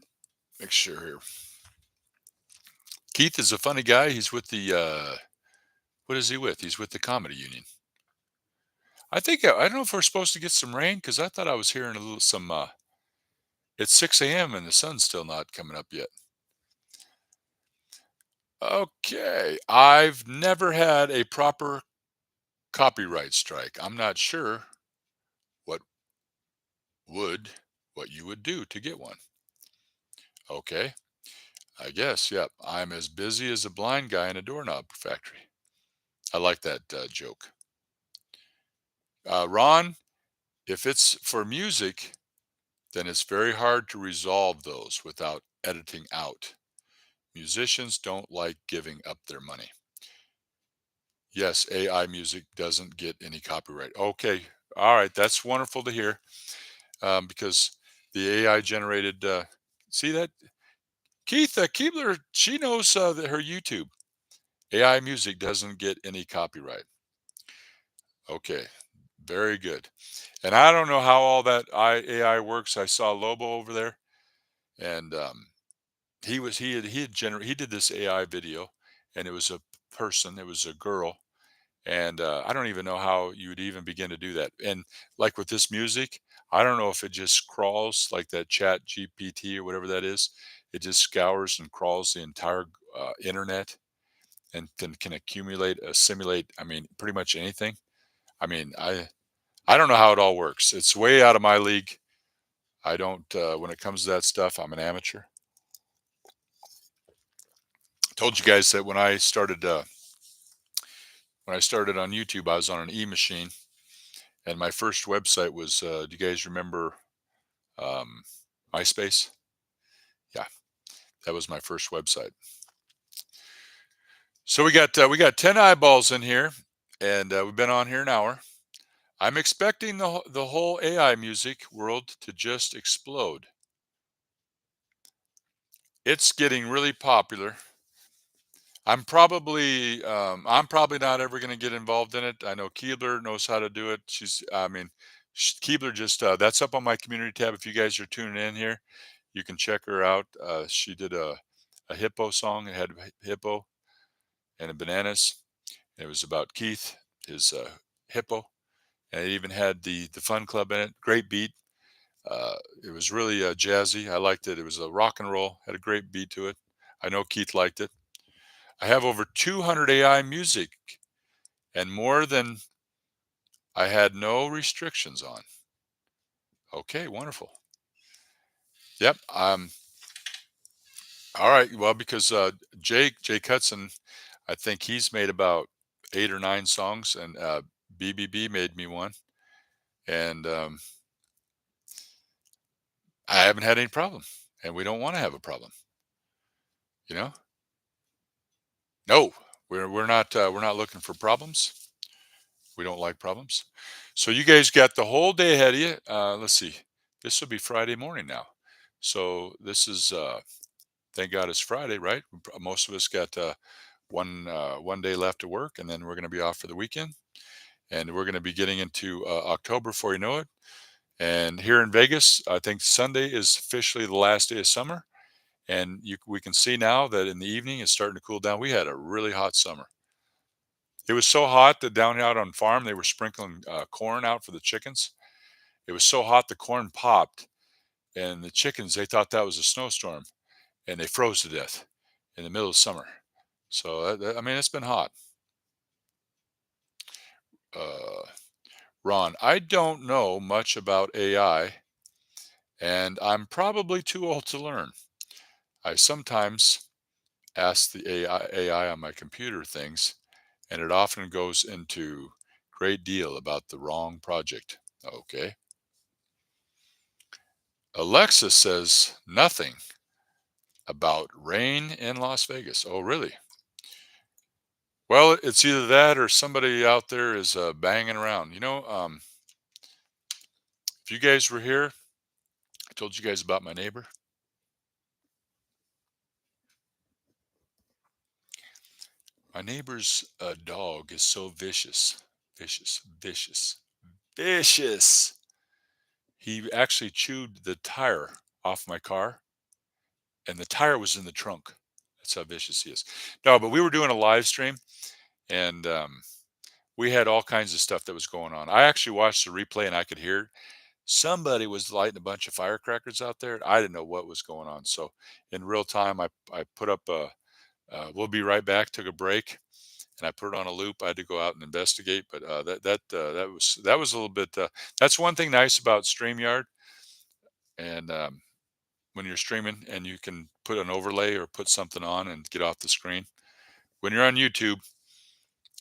Make sure here. Keith is a funny guy. He's with the, what is he with? He's with the comedy union. I don't know if we're supposed to get some rain because I thought I was hearing a little, it's 6 a.m. and the sun's still not coming up yet. Okay. I've never had a proper copyright strike. I'm not sure what would, what you would do to get one. Okay. I guess, yep. I'm as busy as a blind guy in a doorknob factory. I like that joke. Ron, if it's for music, then it's very hard to resolve those without editing out. Musicians don't like giving up their money. Yes, AI music doesn't get any copyright. Okay, all right, that's wonderful to hear because the AI generated. See that Keith Keebler? She knows that her YouTube AI music doesn't get any copyright. Okay, very good. And I don't know how all that AI works. I saw Lobo over there, and he did this AI video, and it was a person, it was a girl, and I don't even know how you would even begin to do that. And like with this music, I don't know if it just crawls like that Chat GPT or whatever that is. It just scours and crawls the entire internet and can accumulate, assimilate. I mean, pretty much anything. I mean, I don't know how it all works. It's way out of my league. I don't. When it comes to that stuff, I'm an amateur. Told you guys that when I started on YouTube, I was on an e-machine, and my first website was. Do you guys remember um, MySpace? Yeah, that was my first website. So we got 10 eyeballs in here, and we've been on here an hour. I'm expecting the whole AI music world to just explode. It's getting really popular. I'm probably not ever going to get involved in it. I know Keebler knows how to do it. I mean, Keebler just that's up on my community tab. If you guys are tuning in here, you can check her out. She did a hippo song. It had a hippo and a bananas. It was about Keith, his hippo, and it even had the fun club in it. Great beat. It was really jazzy. I liked it. It was a rock and roll. Had a great beat to it. I know Keith liked it. I have over 200 AI music and more than I had no restrictions on. Okay, wonderful. Yep. All right. Well, because Jake Hudson, I think he's made about 8 or 9 songs, and BBB made me one, and I haven't had any problem, and we don't want to have a problem. You know? No, we're not looking for problems. We don't like problems. So you guys got the whole day ahead of you. Let's see. This will be Friday morning now. So this is thank God it's Friday, right? Most of us got one day left to work, and then we're going to be off for the weekend, and we're going to be getting into October before you know it. And here in Vegas, I think Sunday is officially the last day of summer, and we can see now that in the evening it's starting to cool down. We had a really hot summer. It was so hot that down out on farm they were sprinkling corn out for the chickens. It was so hot the corn popped, and the chickens they thought that was a snowstorm, and they froze to death in the middle of summer. So I mean, it's been hot. Uh, Ron, I don't know much about AI, and I'm probably too old to learn. I sometimes ask the AI on my computer things, and it often goes into great deal about the wrong project. Okay. Alexa says nothing about rain in Las Vegas. Oh, really? Well, it's either that or somebody out there is banging around. If you guys were here, I told you guys about my neighbor. My neighbor's dog is so vicious, vicious, vicious, vicious. He actually chewed the tire off my car, and the tire was in the trunk. That's how vicious he is. No, but we were doing a live stream, and we had all kinds of stuff that was going on. I actually watched the replay, and I could hear somebody was lighting a bunch of firecrackers out there. I didn't know what was going on. So in real time, I put up a we'll be right back. Took a break, and I put it on a loop. I had to go out and investigate, but that was a little bit. That's one thing nice about Streamyard, and when you're streaming, and you can put an overlay or put something on and get off the screen. When you're on YouTube,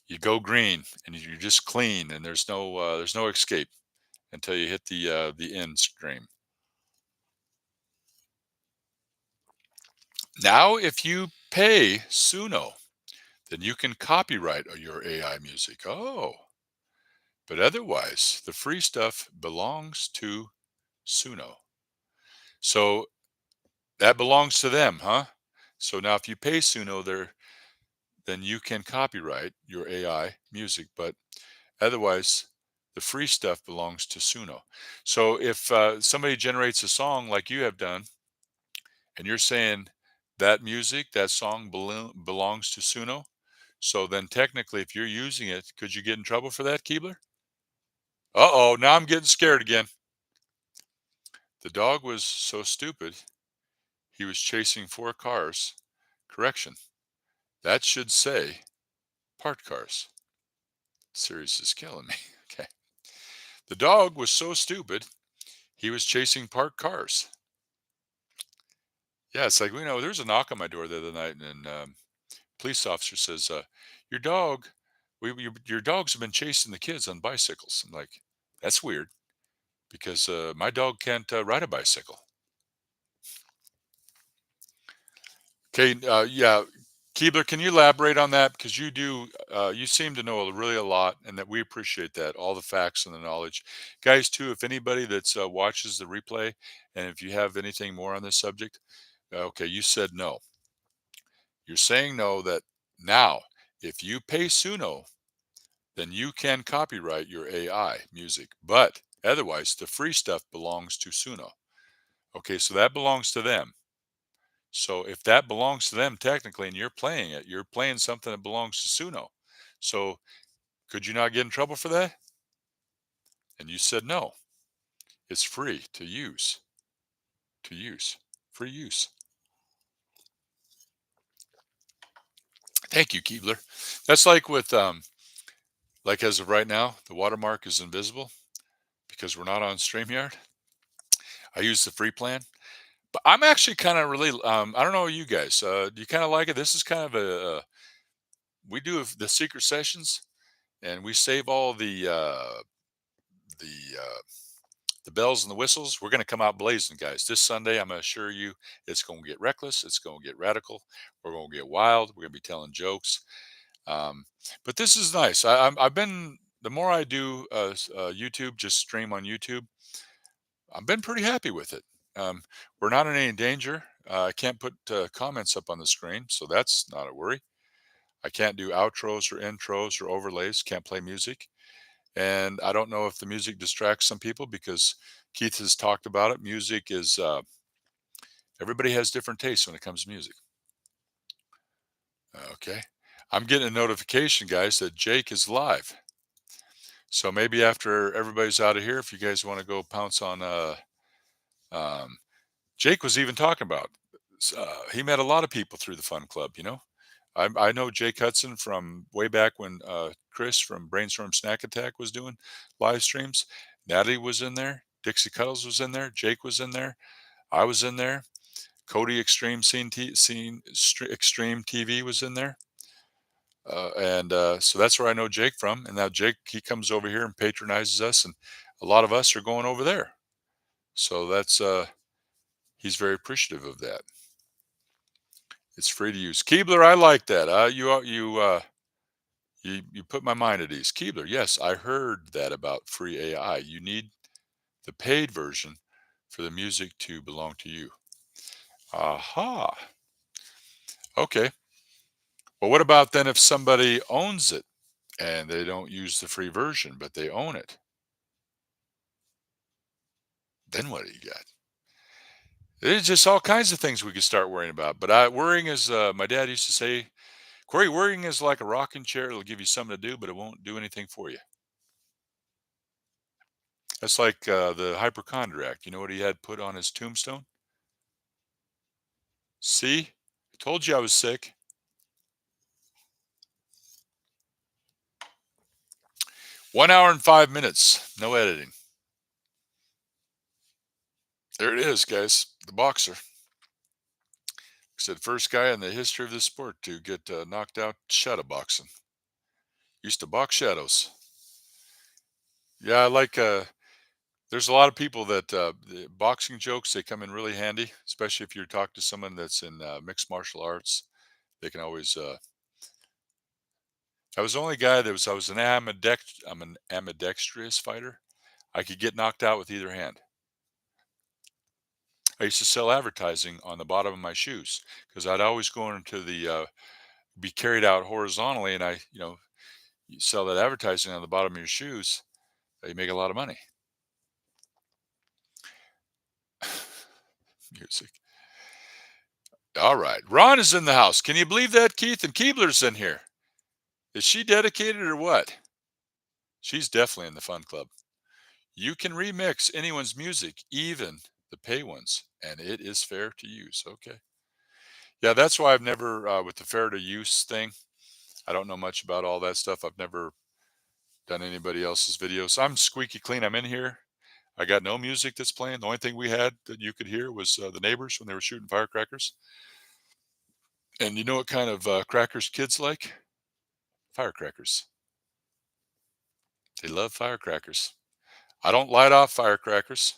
you go green and you're just clean, and there's no escape until you hit the end stream. Now, if you pay Suno, then you can copyright your AI music. Oh, but otherwise, the free stuff belongs to Suno. So that belongs to them, huh? So now, if you pay Suno, then you can copyright your AI music, but otherwise, the free stuff belongs to Suno. So if somebody generates a song like you have done, and you're saying that music, that song belongs to Suno, so then technically, if you're using it, could you get in trouble for that, Keebler? Uh-oh, now I'm getting scared again. The dog was so stupid, he was chasing 4 cars. Correction, that should say parked cars. Series is killing me. Okay. The dog was so stupid, he was chasing parked cars. Yeah, it's like, there's a knock on my door the other night, and police officer says, "Your dog, your dogs have been chasing the kids on bicycles." I'm like, "That's weird because my dog can't ride a bicycle." Okay, yeah, Keebler, can you elaborate on that? Because you seem to know really a lot, and that we appreciate that, all the facts and the knowledge. Guys, too, if anybody that's watches the replay, and if you have anything more on this subject, okay, you said no. You're saying no that now, if you pay Suno, then you can copyright your AI music. But otherwise, the free stuff belongs to Suno. Okay, so that belongs to them. So if that belongs to them technically and you're playing it, you're playing something that belongs to Suno. So could you not get in trouble for that? And you said no. It's free to use. To use. Free use. Thank you, Keebler. That's like with like as of right now, the watermark is invisible because we're not on StreamYard. I use the free plan. But I'm actually kind of really, I don't know you guys, do you kind of like it? This is kind of we do the secret sessions, and we save all the, uh, the bells and the whistles. We're going to come out blazing, guys. This Sunday, I'm going to assure you it's going to get reckless. It's going to get radical. We're going to get wild. We're going to be telling jokes. Um, but this is nice. I've been, the more I do YouTube, just stream on YouTube, I've been pretty happy with it. We're not in any danger. I can't put comments up on the screen, so that's not a worry. I can't do outros or intros or overlays, can't play music. And I don't know if the music distracts some people because Keith has talked about it. Music is, everybody has different tastes when it comes to music. Okay. I'm getting a notification, guys, that Jake is live. So maybe after everybody's out of here, if you guys want to go pounce on um, Jake was even talking about. He met a lot of people through the fun club. I know Jake Hudson from way back when Chris from Brainstorm Snack Attack was doing live streams. Natalie was in there. Dixie Cuddles was in there. Jake was in there. I was in there. Cody Extreme TV was in there. And so that's where I know Jake from. And now Jake, he comes over here and patronizes us, and a lot of us are going over there. So that's he's very appreciative of that. It's free to use. Keebler, I like that. You put my mind at ease. Keebler, yes, I heard that about free AI. You need the paid version for the music to belong to you. Aha. Okay. Well, what about then if somebody owns it and they don't use the free version, but they own it? Then what do you got? There's just all kinds of things we could start worrying about. But worrying is, my dad used to say, Corey, worrying is like a rocking chair. It'll give you something to do, but it won't do anything for you. That's like the hypochondriac. You know what he had put on his tombstone? See, I told you I was sick. 1 hour and 5 minutes. No editing. There it is, guys. The boxer. Said first guy in the history of this sport to get knocked out shadow boxing. Used to box shadows. Yeah, I like. There's a lot of people that the boxing jokes they come in really handy, especially if you talk to someone that's in mixed martial arts. They can always. I was the only guy that was. I was an I'm an ambidextrous fighter. I could get knocked out with either hand. I used to sell advertising on the bottom of my shoes because I'd always go into the be carried out horizontally, and you sell that advertising on the bottom of your shoes. You make a lot of money. Music. All right. Ron is in the house. Can you believe that, Keith? And Keebler's in here. Is she dedicated or what? She's definitely in the fun club. You can remix anyone's music, even the pay ones, and it is fair to use. Okay. Yeah, that's why I've never, with the fair to use thing, I don't know much about all that stuff. I've never done anybody else's videos. I'm squeaky clean. I'm in here. I got no music that's playing. The only thing we had that you could hear was the neighbors when they were shooting firecrackers. And you know what kind of crackers kids like? Firecrackers. They love firecrackers. I don't light off firecrackers.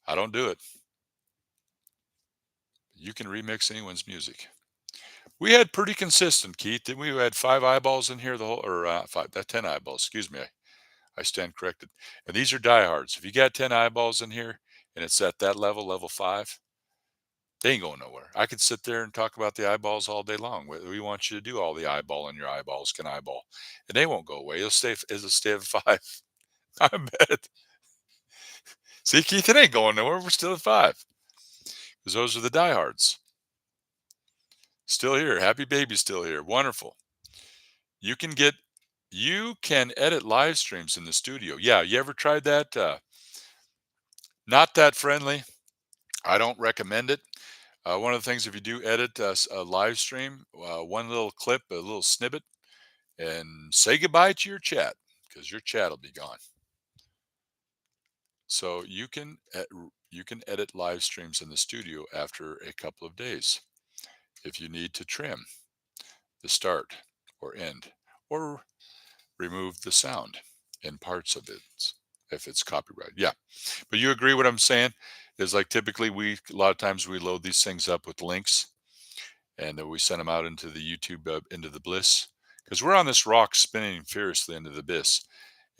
I don't do it. You can remix anyone's music. We had pretty consistent, Keith. Didn't we? We had 5 eyeballs in here the whole, or 10 eyeballs. Excuse me. I stand corrected. And these are diehards. If you got 10 eyeballs in here and it's at that level, level 5, they ain't going nowhere. I could sit there and talk about the eyeballs all day long. We want you to do all the eyeball, and your eyeballs can eyeball, and they won't go away. It'll stay at 5. I bet. See, Keith, it ain't going nowhere. We're still at 5 because those are the diehards. Still here. Happy baby still here. Wonderful. You can get you can edit live streams in the studio. Yeah, you ever tried that? Not that friendly. I don't recommend it. One of the things, if you do edit a live stream, one little clip, a little snippet, and say goodbye to your chat because your chat will be gone. So you can edit live streams in the studio after a couple of days if you need to trim the start or end or remove the sound in parts of it if it's copyright. Yeah, but you agree what I'm saying is like typically a lot of times we load these things up with links and we send them out into the YouTube into the bliss because we're on this rock spinning furiously into the abyss,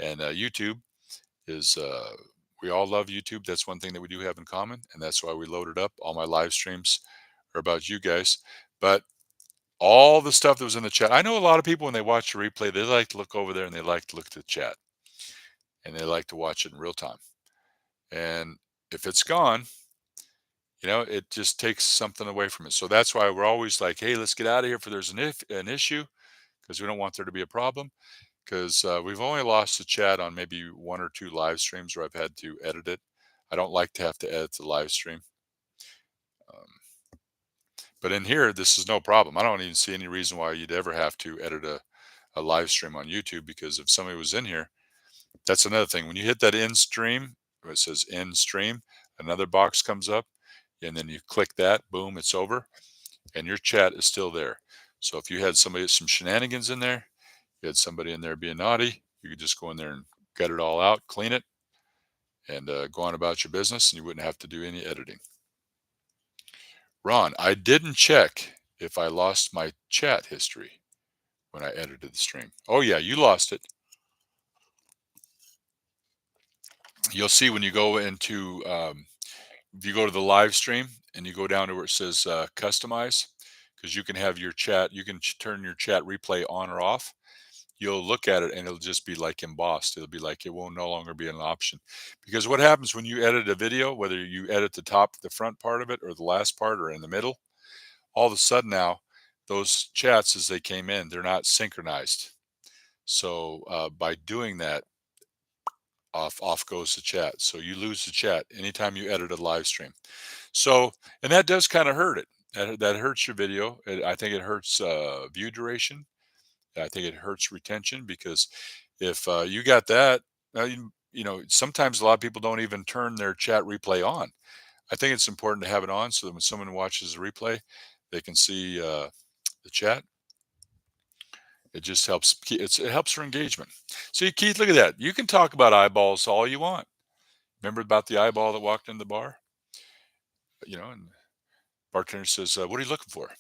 and YouTube is we all love YouTube. That's one thing that we do have in common, and that's why we load it up. All my live streams are about you guys, but all the stuff that was in the chat. I know a lot of people when they watch the replay, they like to look over there and they like to look at the chat and they like to watch it in real time. And if it's gone, it just takes something away from it. So that's why we're always like, hey, let's get out of here if there's an issue because we don't want there to be a problem. Because we've only lost the chat on maybe 1 or 2 live streams where I've had to edit it. I don't like to have to edit the live stream. But in here, this is no problem. I don't even see any reason why you'd ever have to edit a live stream on YouTube because if somebody was in here, that's another thing. When you hit that end stream where it says end stream, another box comes up, and then you click that, boom, it's over, and your chat is still there. So if you had somebody, some shenanigans in there, you had somebody in there being naughty, you could just go in there and gut it all out, clean it, and go on about your business, and you wouldn't have to do any editing. Ron, I didn't check if I lost my chat history when I edited the stream. Oh, yeah, you lost it. You'll see when you go into, if you go to the live stream and you go down to where it says customize, because you can have your chat, you can turn your chat replay on or off. You'll look at it and it'll just be like embossed. It'll be like it will no longer be an option. Because what happens when you edit a video, whether you edit the top, the front part of it, or the last part, or in the middle, all of a sudden now, those chats as they came in, they're not synchronized. So by doing that, off goes the chat. So you lose the chat anytime you edit a live stream. So, and that does kind of hurt it. That hurts your video. I think it hurts view duration. I think it hurts retention because if you got that, sometimes a lot of people don't even turn their chat replay on. I think it's important to have it on so that when someone watches the replay, they can see the chat. It just helps. It helps for engagement. See, Keith, look at that. You can talk about eyeballs all you want. Remember about the eyeball that walked in the bar? And bartender says, "What are you looking for?"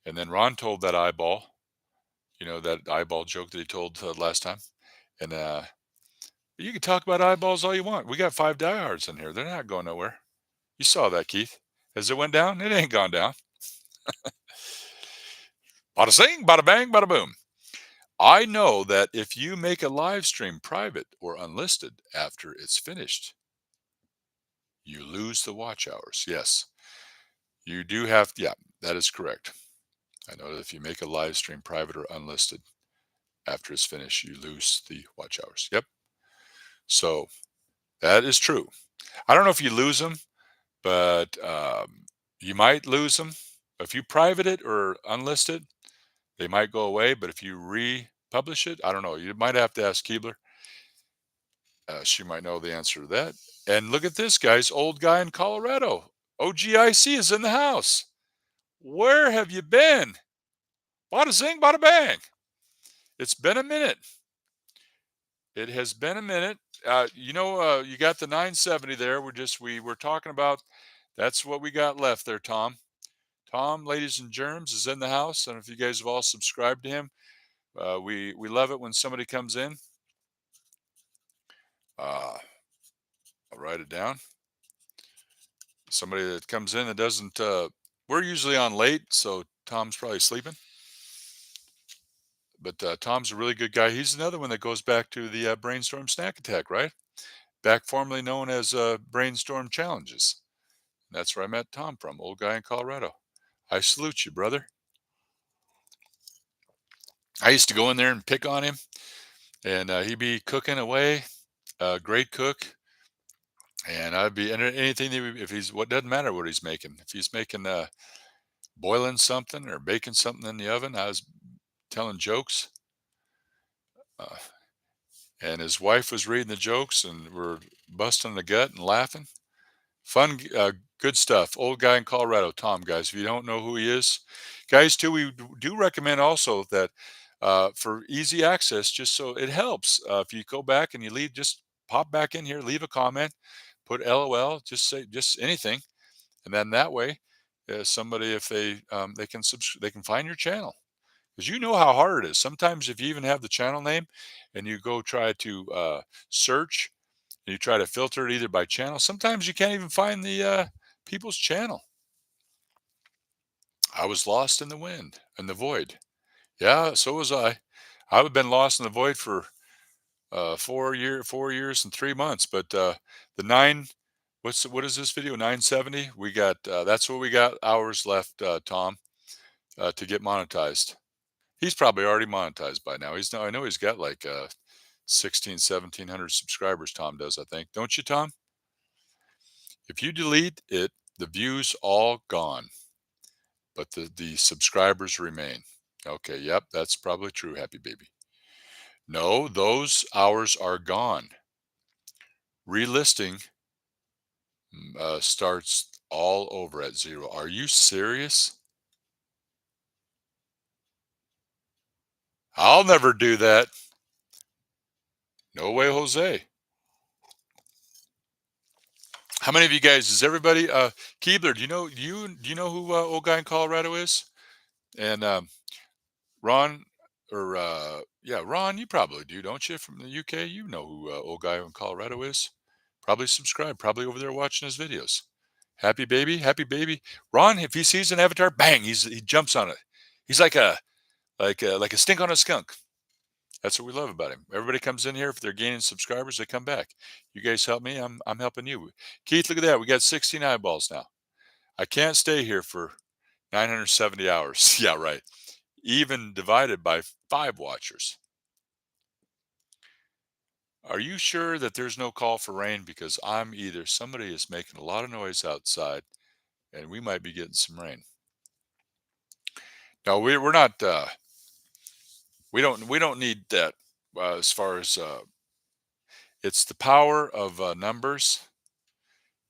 And then Ron told that eyeball, that eyeball joke that he told last time. And you can talk about eyeballs all you want. We got 5 diehards in here. They're not going nowhere. You saw that, Keith. As it went down, it ain't gone down. Bada sing, bada bang, bada boom. I know that if you make a live stream private or unlisted after it's finished, you lose the watch hours. Yes, you do have. Yeah, that is correct. I know that if you make a live stream private or unlisted after it's finished, you lose the watch hours. Yep. So that is true. I don't know if you lose them, but you might lose them. If you private it or unlisted, they might go away. But if you republish it, I don't know. You might have to ask Keebler. She might know the answer to that. And look at this, guys. Old guy in Colorado. OGIC is in the house. Where have you been? Bada zing, bada bang. It's been a minute. It has been a minute. You got the 970 there. We were talking about. That's what we got left there, Tom. Tom, ladies and germs, is in the house. I don't know if you guys have all subscribed to him. We love it when somebody comes in. I'll write it down. Somebody that comes in that doesn't. We're usually on late, so Tom's probably sleeping. But Tom's a really good guy. He's another one that goes back to the Brainstorm Snack Attack, right? Back formerly known as Brainstorm Challenges. That's where I met Tom from, old guy in Colorado. I salute you, brother. I used to go in there and pick on him, and he'd be cooking away, great cook, and I'd be anything if he's what doesn't matter what he's making. If he's making boiling something or baking something in the oven, I was telling jokes, uh, and his wife was reading the jokes, and we're busting the gut and laughing. Fun, good stuff. Old guy in Colorado, Tom, guys. If you don't know who he is, guys, too, we do recommend also that for easy access, just so it helps. If you go back and you leave, just pop back in here, leave a comment, put LOL, just say just anything, and then that way, somebody if they can find your channel because you know how hard it is. Sometimes if you even have the channel name and you go try to search you try to filter it either by channel. Sometimes you can't even find the people's channel. I was lost in the wind and the void. Yeah, so was I. I've been lost in the void for 4 years and 3 months. But the nine, what is this video? 970. We got that's what we got hours left, Tom, to get monetized. He's probably already monetized by now. I know he's got like 16, 1700 subscribers. Tom does, I think. Don't you, Tom? If you delete it, the views all gone, but the subscribers remain. Okay, yep, that's probably true, happy baby. No, those hours are gone. Relisting starts all over at zero. Are you serious? I'll never do that. No way, Jose. How many of you guys? Is everybody? Keebler, do you know who old guy in Colorado is? And Ron, or yeah, Ron, you probably do, don't you? From the UK, you know who old guy in Colorado is. Probably subscribe. Probably over there watching his videos. Happy baby, happy baby. Ron, if he sees an avatar, bang, he jumps on it. He's like a stink on a skunk. That's what we love about him. Everybody comes in here. If they're gaining subscribers, they come back. You guys help me. I'm helping you. Keith, look at that. We got 16 eyeballs now. I can't stay here for 970 hours. Yeah, right. Even divided by 5 watchers. Are you sure that there's no call for rain? Because I'm either somebody is making a lot of noise outside, and we might be getting some rain. No, we're not. We don't need that. As far as it's the power of numbers.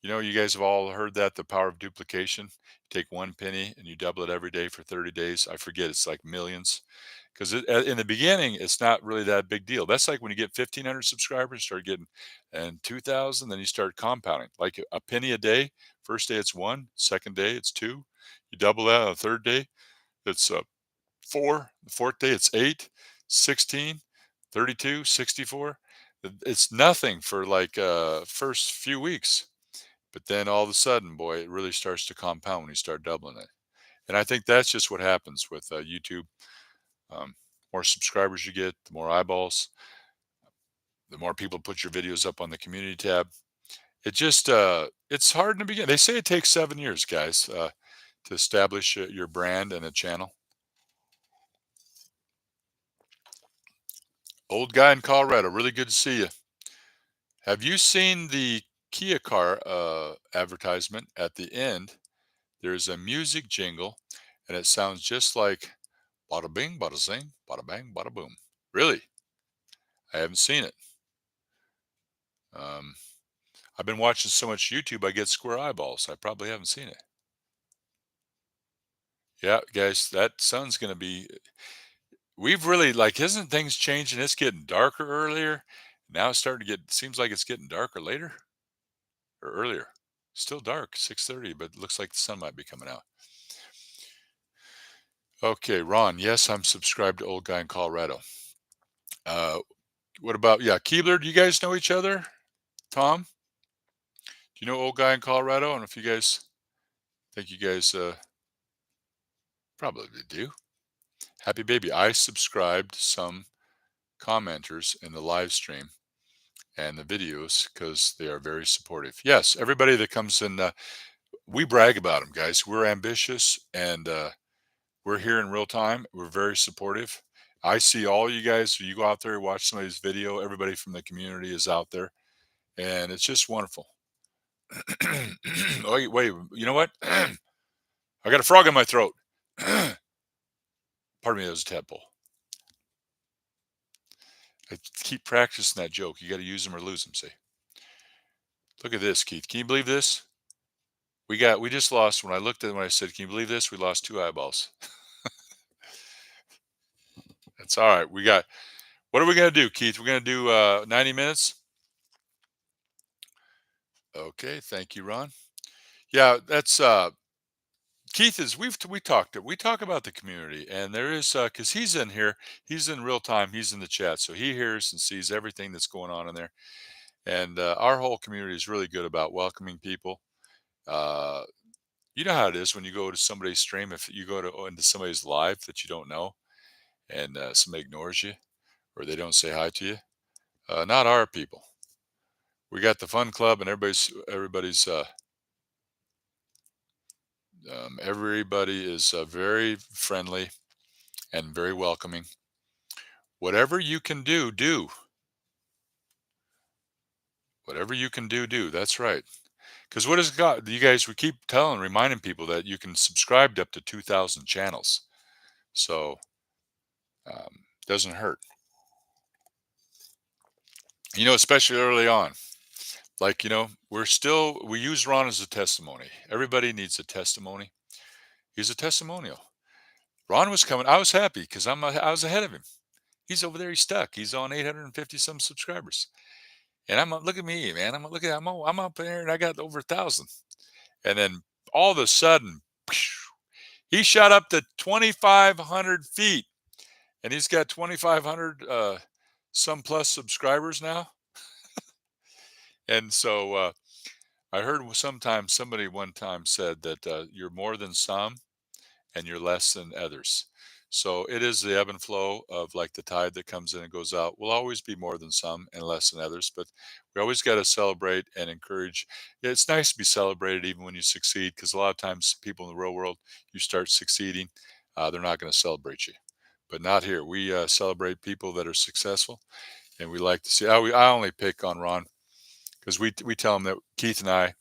You guys have all heard that, the power of duplication. Take one penny and you double it every day for 30 days. I forget, it's like millions. Because in the beginning, it's not really that big deal. That's like when you get 1,500 subscribers, start getting, and 2,000, then you start compounding. Like a penny a day. First day it's one, second day it's two. You double that on the third day, it's four. The fourth day it's 8, 16, 32, 64. It's nothing for like first few weeks. But then all of a sudden, boy, it really starts to compound when you start doubling it. And I think that's just what happens with YouTube. Um, more subscribers you get, the more eyeballs, the more people put your videos up on the community tab. It's hard in the beginning. They say it takes 7 years, guys, to establish your brand and a channel. Old guy in Colorado, really good to see you. Have you seen the Kia car advertisement at the end? There's a music jingle, and it sounds just like bada bing, bada zing, bada bang, bada boom. Really? I haven't seen it. Um, I've been watching so much YouTube, I get square eyeballs. I probably haven't seen it. Yeah, guys, that sun's going to be. We've really, like, isn't things changing? It's getting darker earlier. Now it's starting to get, seems like it's getting darker later or earlier. Still dark, 6:30, but it looks like the sun might be coming out. Okay, Ron, yes, I'm subscribed to Old Guy in Colorado. Uh, what about, yeah, Keebler, do you guys know each other? Tom? Do you know Old Guy in Colorado? I don't know if you guys think you guys probably do. Happy baby. I subscribed some commenters in the live stream and the videos because they are very supportive. Yes, everybody that comes in, we brag about them, guys. We're ambitious and we're here in real time. We're very supportive. I see all you guys. You go out there, watch somebody's video. Everybody from the community is out there, and it's just wonderful. Oh, wait, you know what? I got a frog in my throat. Pardon me, that was a tadpole. I keep practicing that joke. You got to use them or lose them. See, look at this, Keith. Can you believe this? We just lost. When I looked at it, when I said, "Can you believe this?" We lost 2 eyeballs. That's all right. We got. What are we gonna do, Keith? We're gonna do 90 minutes. Okay, thank you, Ron. Yeah, that's Keith is we talk about the community, and there is because he's in here, he's in real time, he's in the chat, so he hears and sees everything that's going on in there. And our whole community is really good about welcoming people. Uh, you know how it is when you go to somebody's stream, if you go into somebody's live that you don't know, and somebody ignores you or they don't say hi to you. Not our people. We got the fun club, and everybody is very friendly and very welcoming. Whatever you can do, do. Whatever you can do, do. That's right. Because what is God? You guys, we keep reminding people that you can subscribe to up to 2,000 channels. So, doesn't hurt. Especially early on. Like, we use Ron as a testimony. Everybody needs a testimony. He's a testimonial. Ron was coming. I was happy because I was ahead of him. He's over there. He's stuck. He's on 850 some subscribers. And look at me, man. I'm up there and I got over 1,000. And then all of a sudden, he shot up to 2,500 feet and he's got 2,500 some plus subscribers now. And so I heard sometimes somebody one time said that you're more than some and you're less than others. So it is the ebb and flow of like the tide that comes in and goes out. We'll always be more than some and less than others, but we always got to celebrate and encourage. Yeah, it's nice to be celebrated even when you succeed, because a lot of times people in the real world, you start succeeding, they're not going to celebrate you. But not here. We celebrate people that are successful, and we like to see. I only pick on Ron because we tell him that Keith and I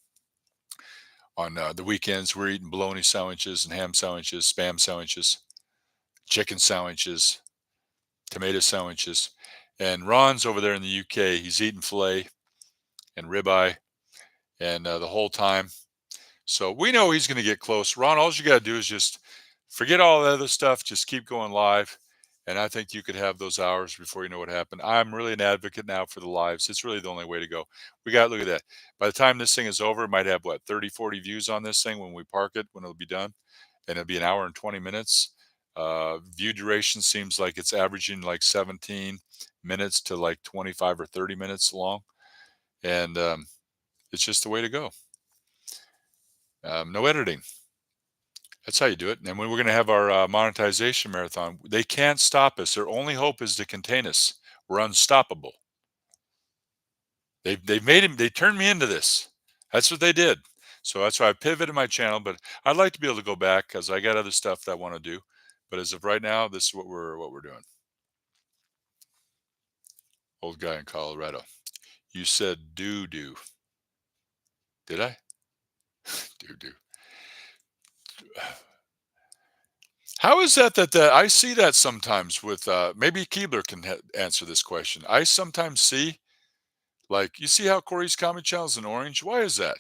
on the weekends we're eating bologna sandwiches and ham sandwiches, spam sandwiches, chicken sandwiches, tomato sandwiches. And Ron's over there in the UK. He's eating filet and ribeye and the whole time. So we know he's going to get close. Ron, all you got to do is just forget all the other stuff. Just keep going live. And I think you could have those hours before you know what happened. I'm really an advocate now for the lives. It's really the only way to go. Look at that. By the time this thing is over, it might have what, 30, 40 views on this thing when we park it, when it'll be done. And it'll be an hour and 20 minutes. View duration seems like it's averaging like 17 minutes to like 25 or 30 minutes long. And it's just the way to go. No editing. That's how you do it. And when we're going to have our monetization marathon, they can't stop us. Their only hope is to contain us. We're unstoppable. They've made him. They turned me into this. That's what they did. So that's why I pivoted my channel. But I'd like to be able to go back because I got other stuff that I want to do. But as of right now, this is what we're doing. Old guy in Colorado. You said doo doo. Did I? Doo doo. How is that I see that sometimes with maybe Keebler can answer this question. I sometimes see, like, you see how Corey's comedy channel is in orange? Why is that?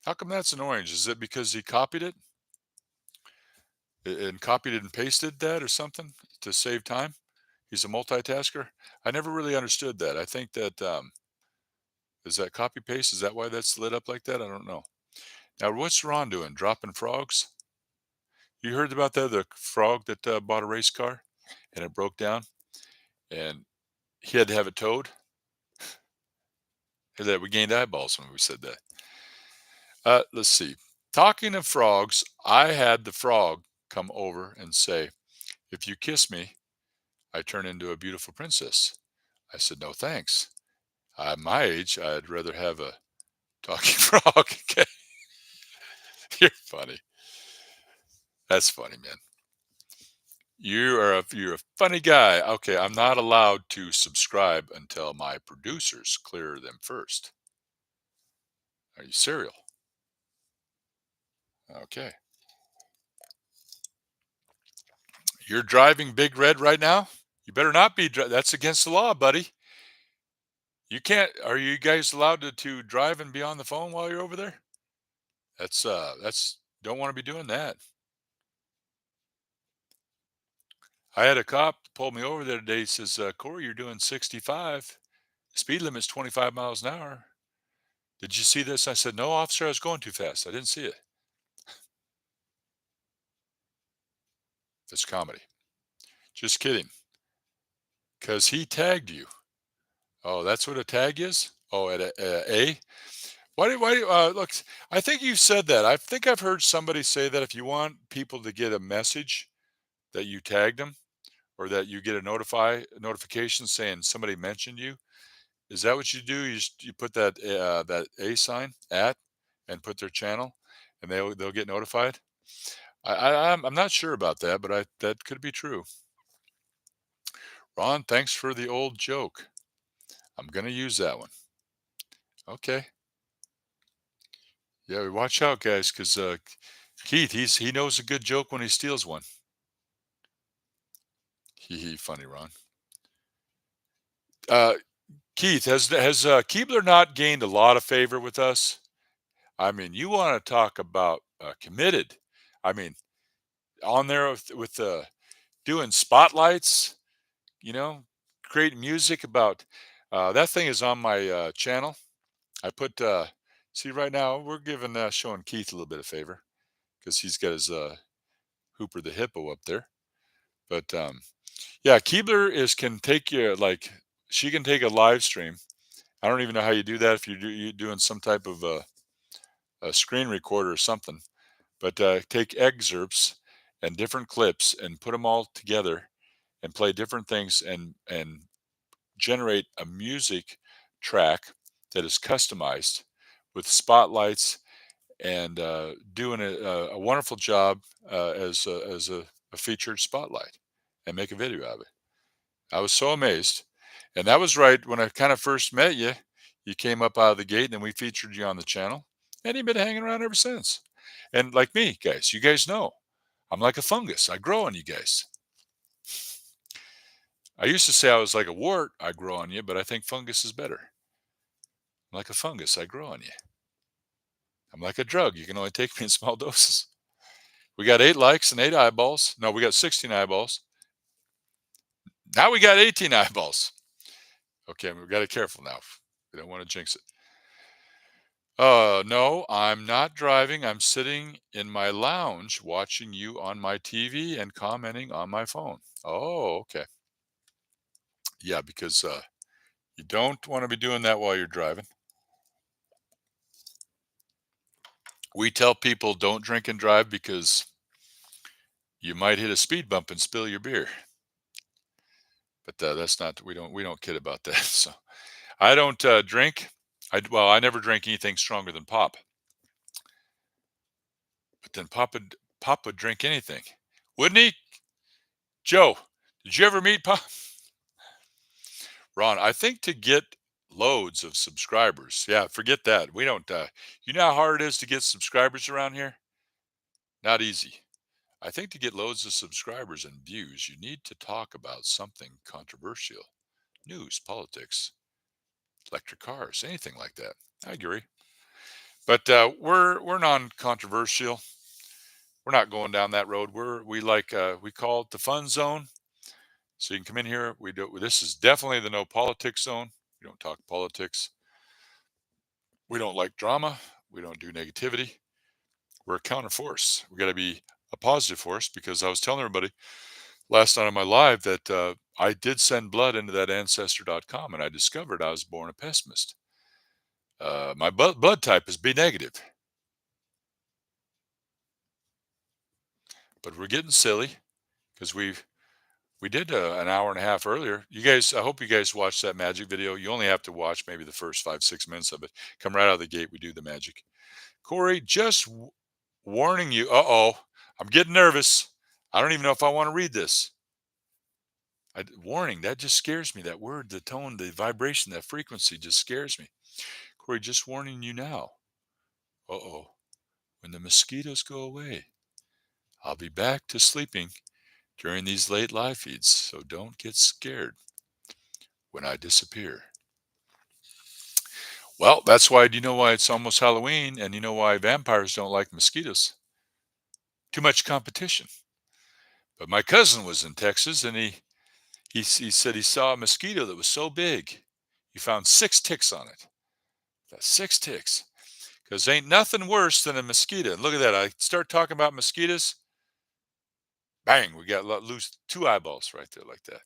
How come that's in orange? Is it because he copied it and copied it and pasted that or something to save time? He's a multitasker. I never really understood that. I think that is that copy paste. Is that why that's lit up like that? I don't know. Now, what's Ron doing? Dropping frogs? You heard about that? The frog that bought a race car and it broke down and he had to have it towed. That we gained eyeballs when we said that. Let's see. Talking of frogs, I had the frog come over and say, "If you kiss me, I turn into a beautiful princess." I said, "No, thanks. At my age, I'd rather have a talking frog." Okay, you're funny. That's funny, man. You're a funny guy. Okay, I'm not allowed to subscribe until my producers clear them first. Are you serial? Okay. You're driving Big Red right now? You better not be. That's against the law, buddy. You can't. Are you guys allowed to drive and be on the phone while you're over there? That's don't want to be doing that. I had a cop pull me over there today. He says, "Corey, you're doing 65. Speed limit's 25 miles an hour. Did you see this?" I said, "No, officer, I was going too fast. I didn't see it." That's comedy. Just kidding. Because he tagged you. Oh, that's what a tag is? Oh, at a? Look, I think you've said that. I think I've heard somebody say that if you want people to get a message that you tagged them or that you get a notification saying somebody mentioned you, is that what you do? You put that a sign at and put their channel and they'll get notified? I'm not sure about that, but I that could be true. Ron, thanks for the old joke. I'm gonna use that one. Okay. Yeah, watch out, guys, because Keith, he knows a good joke when he steals one. Hee hee, funny, Ron. Uh, Keith, has Keebler not gained a lot of favor with us? I mean, you want to talk about committed. I mean, on there with doing spotlights, you know, creating music about that thing is on my channel. I put see right now we're giving showing Keith a little bit of favor because he's got his Hooper the Hippo up there. But yeah, Keebler is can take you like she can take a live stream. I don't even know how you do that if you're doing some type of a screen recorder or something. But take excerpts and different clips and put them all together and play different things and generate a music track that is customized with spotlights and doing a wonderful job as a featured spotlight and make a video of it. I was so amazed. And that was right when I kind of first met you. You came up out of the gate and then we featured you on the channel. And you've been hanging around ever since. And like me, guys, you guys know I'm like a fungus. I grow on you guys. I used to say I was like a wart, I grow on you, but I think fungus is better. I'm like a fungus, I grow on you. I'm like a drug. You can only take me in small doses. We got 8 likes and 8 eyeballs. No, we got 16 eyeballs. Now we got 18 eyeballs. Okay, we got to be careful now. We don't want to jinx it. No, I'm not driving. I'm sitting in my lounge watching you on my TV and commenting on my phone. Oh, okay. Yeah, because you don't want to be doing that while you're driving. We tell people don't drink and drive because you might hit a speed bump and spill your beer. But that's not we don't kid about that. So I don't drink. I never drank anything stronger than pop. But then Pop would drink anything, wouldn't he? Joe, did you ever meet Pop? Ron, I think to get loads of subscribers. Yeah, forget that. We don't. You know how hard it is to get subscribers around here? Not easy. I think to get loads of subscribers and views, you need to talk about something controversial, news, politics, electric cars, anything like that. I agree. But we're non-controversial. We're not going down that road. We call it the fun zone. So you can come in here. We do. This is definitely the no politics zone. We don't talk politics. We don't like drama. We don't do negativity. We're a counter force. We got to be a positive force because I was telling everybody last night on my live that I did send blood into that ancestor.com and I discovered I was born a pessimist. My blood type is B negative, but we're getting silly because we did an hour and a half earlier. You guys, I hope you guys watched that magic video. You only have to watch maybe the first 5, 6 minutes of it. Come right out of the gate. We do the magic. Cory, just warning you. Uh-oh, I'm getting nervous. I don't even know if I want to read this. Warning, that just scares me. That word, the tone, the vibration, that frequency just scares me. Cory, just warning you now. Uh-oh, when the mosquitoes go away, I'll be back to sleeping during these late live feeds, so don't get scared when I disappear. Well, that's why, do you know why it's almost Halloween and you know why vampires don't like mosquitoes? Too much competition. But my cousin was in Texas and he said he saw a mosquito that was so big, he found 6 ticks on it. That's 6 ticks. Because ain't nothing worse than a mosquito. And look at that. I start talking about mosquitoes. Bang, we got loose 2 eyeballs right there like that.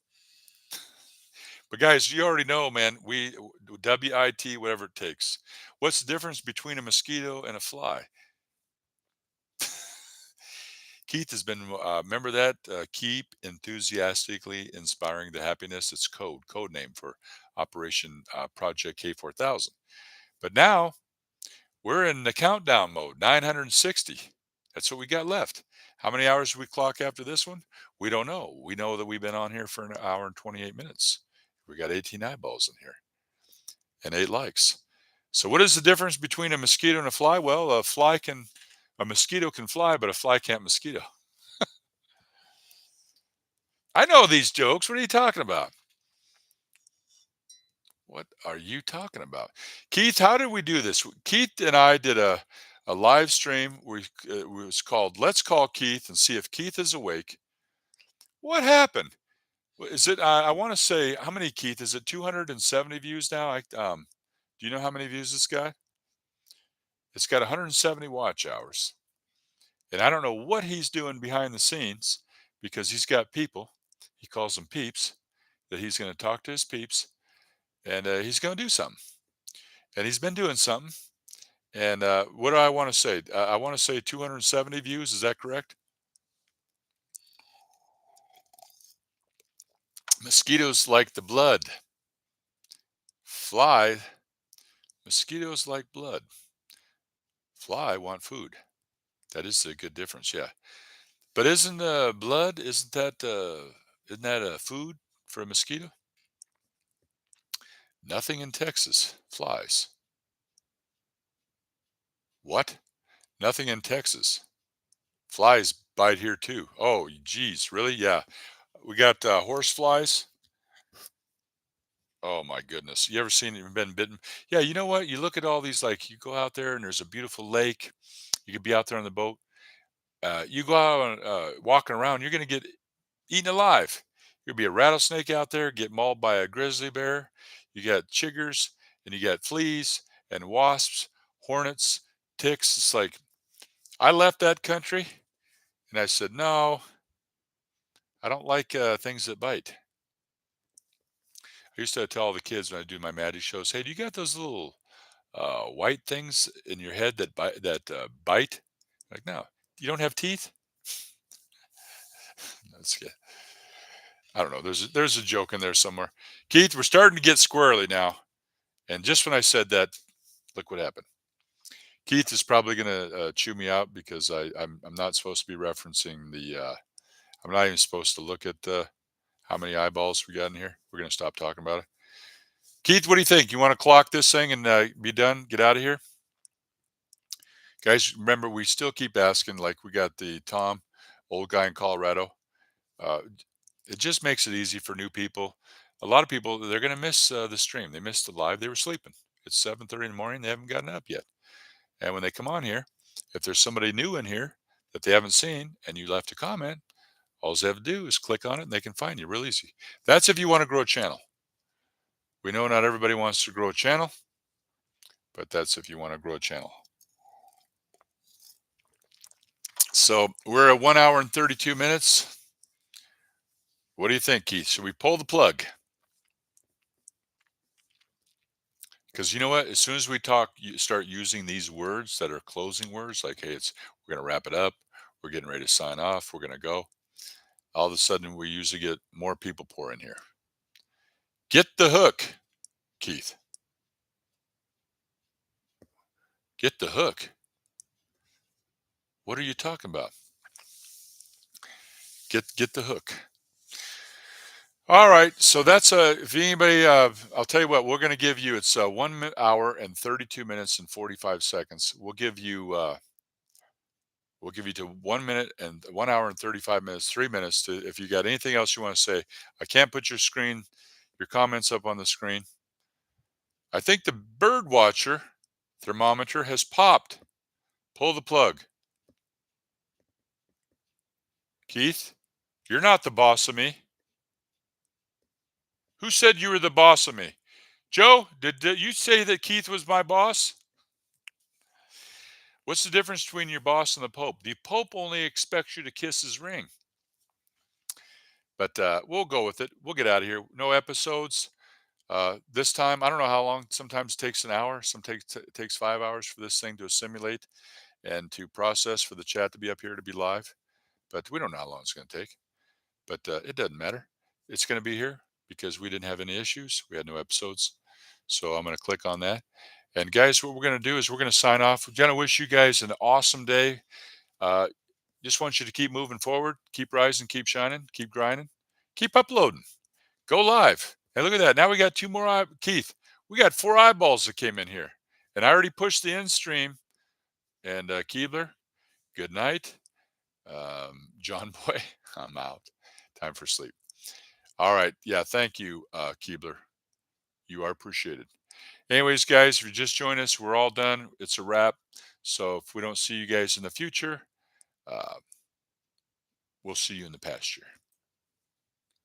But guys, you already know, man, we WIT, whatever it takes. What's the difference between a mosquito and a fly? Keith has been, remember that? Keep enthusiastically inspiring the happiness. It's code name for Operation Project K4000. But now we're in the countdown mode, 960. That's what we got left. How many hours do we clock after this one? We don't know. We know that we've been on here for an hour and 28 minutes. We got 18 eyeballs in here and 8 likes. So what is the difference between a mosquito and a fly? Well, a mosquito can fly, but a fly can't mosquito. I know these jokes. What are you talking about? What are you talking about? Keith, how did we do this? Keith and I did a live stream. It was called Let's Call Keith and See if Keith is awake. What happened? Is it, I want to say, how many, Keith? Is it 270 views now? Do you know how many views it's got? It's got 170 watch hours. And I don't know what he's doing behind the scenes because he's got people. He calls them peeps, that he's going to talk to his peeps and he's going to do something. And he's been doing something. And what do I want to say? I want to say 270 views. Is that correct? Mosquitoes like the blood. Fly. Mosquitoes like blood. Fly want food. That is a good difference. Yeah. But isn't blood? Isn't that a food for a mosquito? Nothing in Texas flies. What? Nothing in Texas. Flies bite here too. Oh, geez, really? Yeah. We got horse flies. Oh my goodness. You ever been bitten? Yeah, you know what? You look at all these, like you go out there and there's a beautiful lake. You could be out there on the boat. You go out walking around, you're going to get eaten alive. There'll be a rattlesnake out there, get mauled by a grizzly bear. You got chiggers and you got fleas and wasps, hornets, ticks. It's like I left that country and I said, no, I don't like things that bite. I used to tell all the kids when I do my Maddie shows, hey, do you got those little white things in your head that bite? Like, no, you don't have teeth. That's good. I don't know. There's a joke in there somewhere. Keith, we're starting to get squirrely now. And just when I said that, look what happened. Keith is probably going to chew me out because I'm not supposed to be referencing the. I'm not even supposed to look at how many eyeballs we got in here. We're going to stop talking about it. Keith, what do you think? You want to clock this thing and be done? Get out of here, guys. Remember, we still keep asking. Like we got the Tom, old guy in Colorado. Uh, it just makes it easy for new people. A lot of people they're going to miss the stream. They missed the live. They were sleeping. It's 7:30 in the morning. They haven't gotten up yet. And when they come on here, if there's somebody new in here that they haven't seen and you left a comment, all they have to do is click on it and they can find you real easy. That's if you want to grow a channel. We know not everybody wants to grow a channel, but that's if you want to grow a channel. So we're at 1 hour and 32 minutes. What do you think, Keith? Should we pull the plug? Because you know what? As soon as we you start using these words that are closing words, like, hey, we're going to wrap it up. We're getting ready to sign off. We're going to go. All of a sudden, we usually get more people pour in here. Get the hook, Keith. Get the hook. What are you talking about? Get the hook. All right. So that's if anybody, I'll tell you what, we're going to give you, it's 1 hour and 32 minutes and 45 seconds. We'll give you to 1 minute and 1 hour and 35 minutes, 3 minutes to, if you got anything else you want to say. I can't put your comments up on the screen. I think the bird watcher thermometer has popped. Pull the plug. Keith, you're not the boss of me. Who said you were the boss of me? Joe, did you say that Keith was my boss? What's the difference between your boss and the Pope? The Pope only expects you to kiss his ring. But we'll go with it. We'll get out of here. No episodes. This time, I don't know how long. Sometimes it takes an hour. It takes 5 hours for this thing to assimilate and to process for the chat to be up here to be live. But we don't know how long it's going to take. But it doesn't matter. It's going to be here because we didn't have any issues. We had no episodes. So I'm going to click on that. And guys, what we're going to do is we're going to sign off. We're going to wish you guys an awesome day. Uh, just want you to keep moving forward, keep rising, keep shining, keep grinding, keep uploading, go live. Hey, look at that. Now we got two more. Keith, we got 4 eyeballs that came in here. And I already pushed the end stream. And Keebler, good night. John Boy, I'm out. Time for sleep. All right. Yeah. Thank you, Keebler. You are appreciated. Anyways, guys, if you just joined us, we're all done. It's a wrap. So if we don't see you guys in the future, uh, we'll see you in the pasture.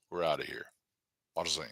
We're out of here. Bada zing.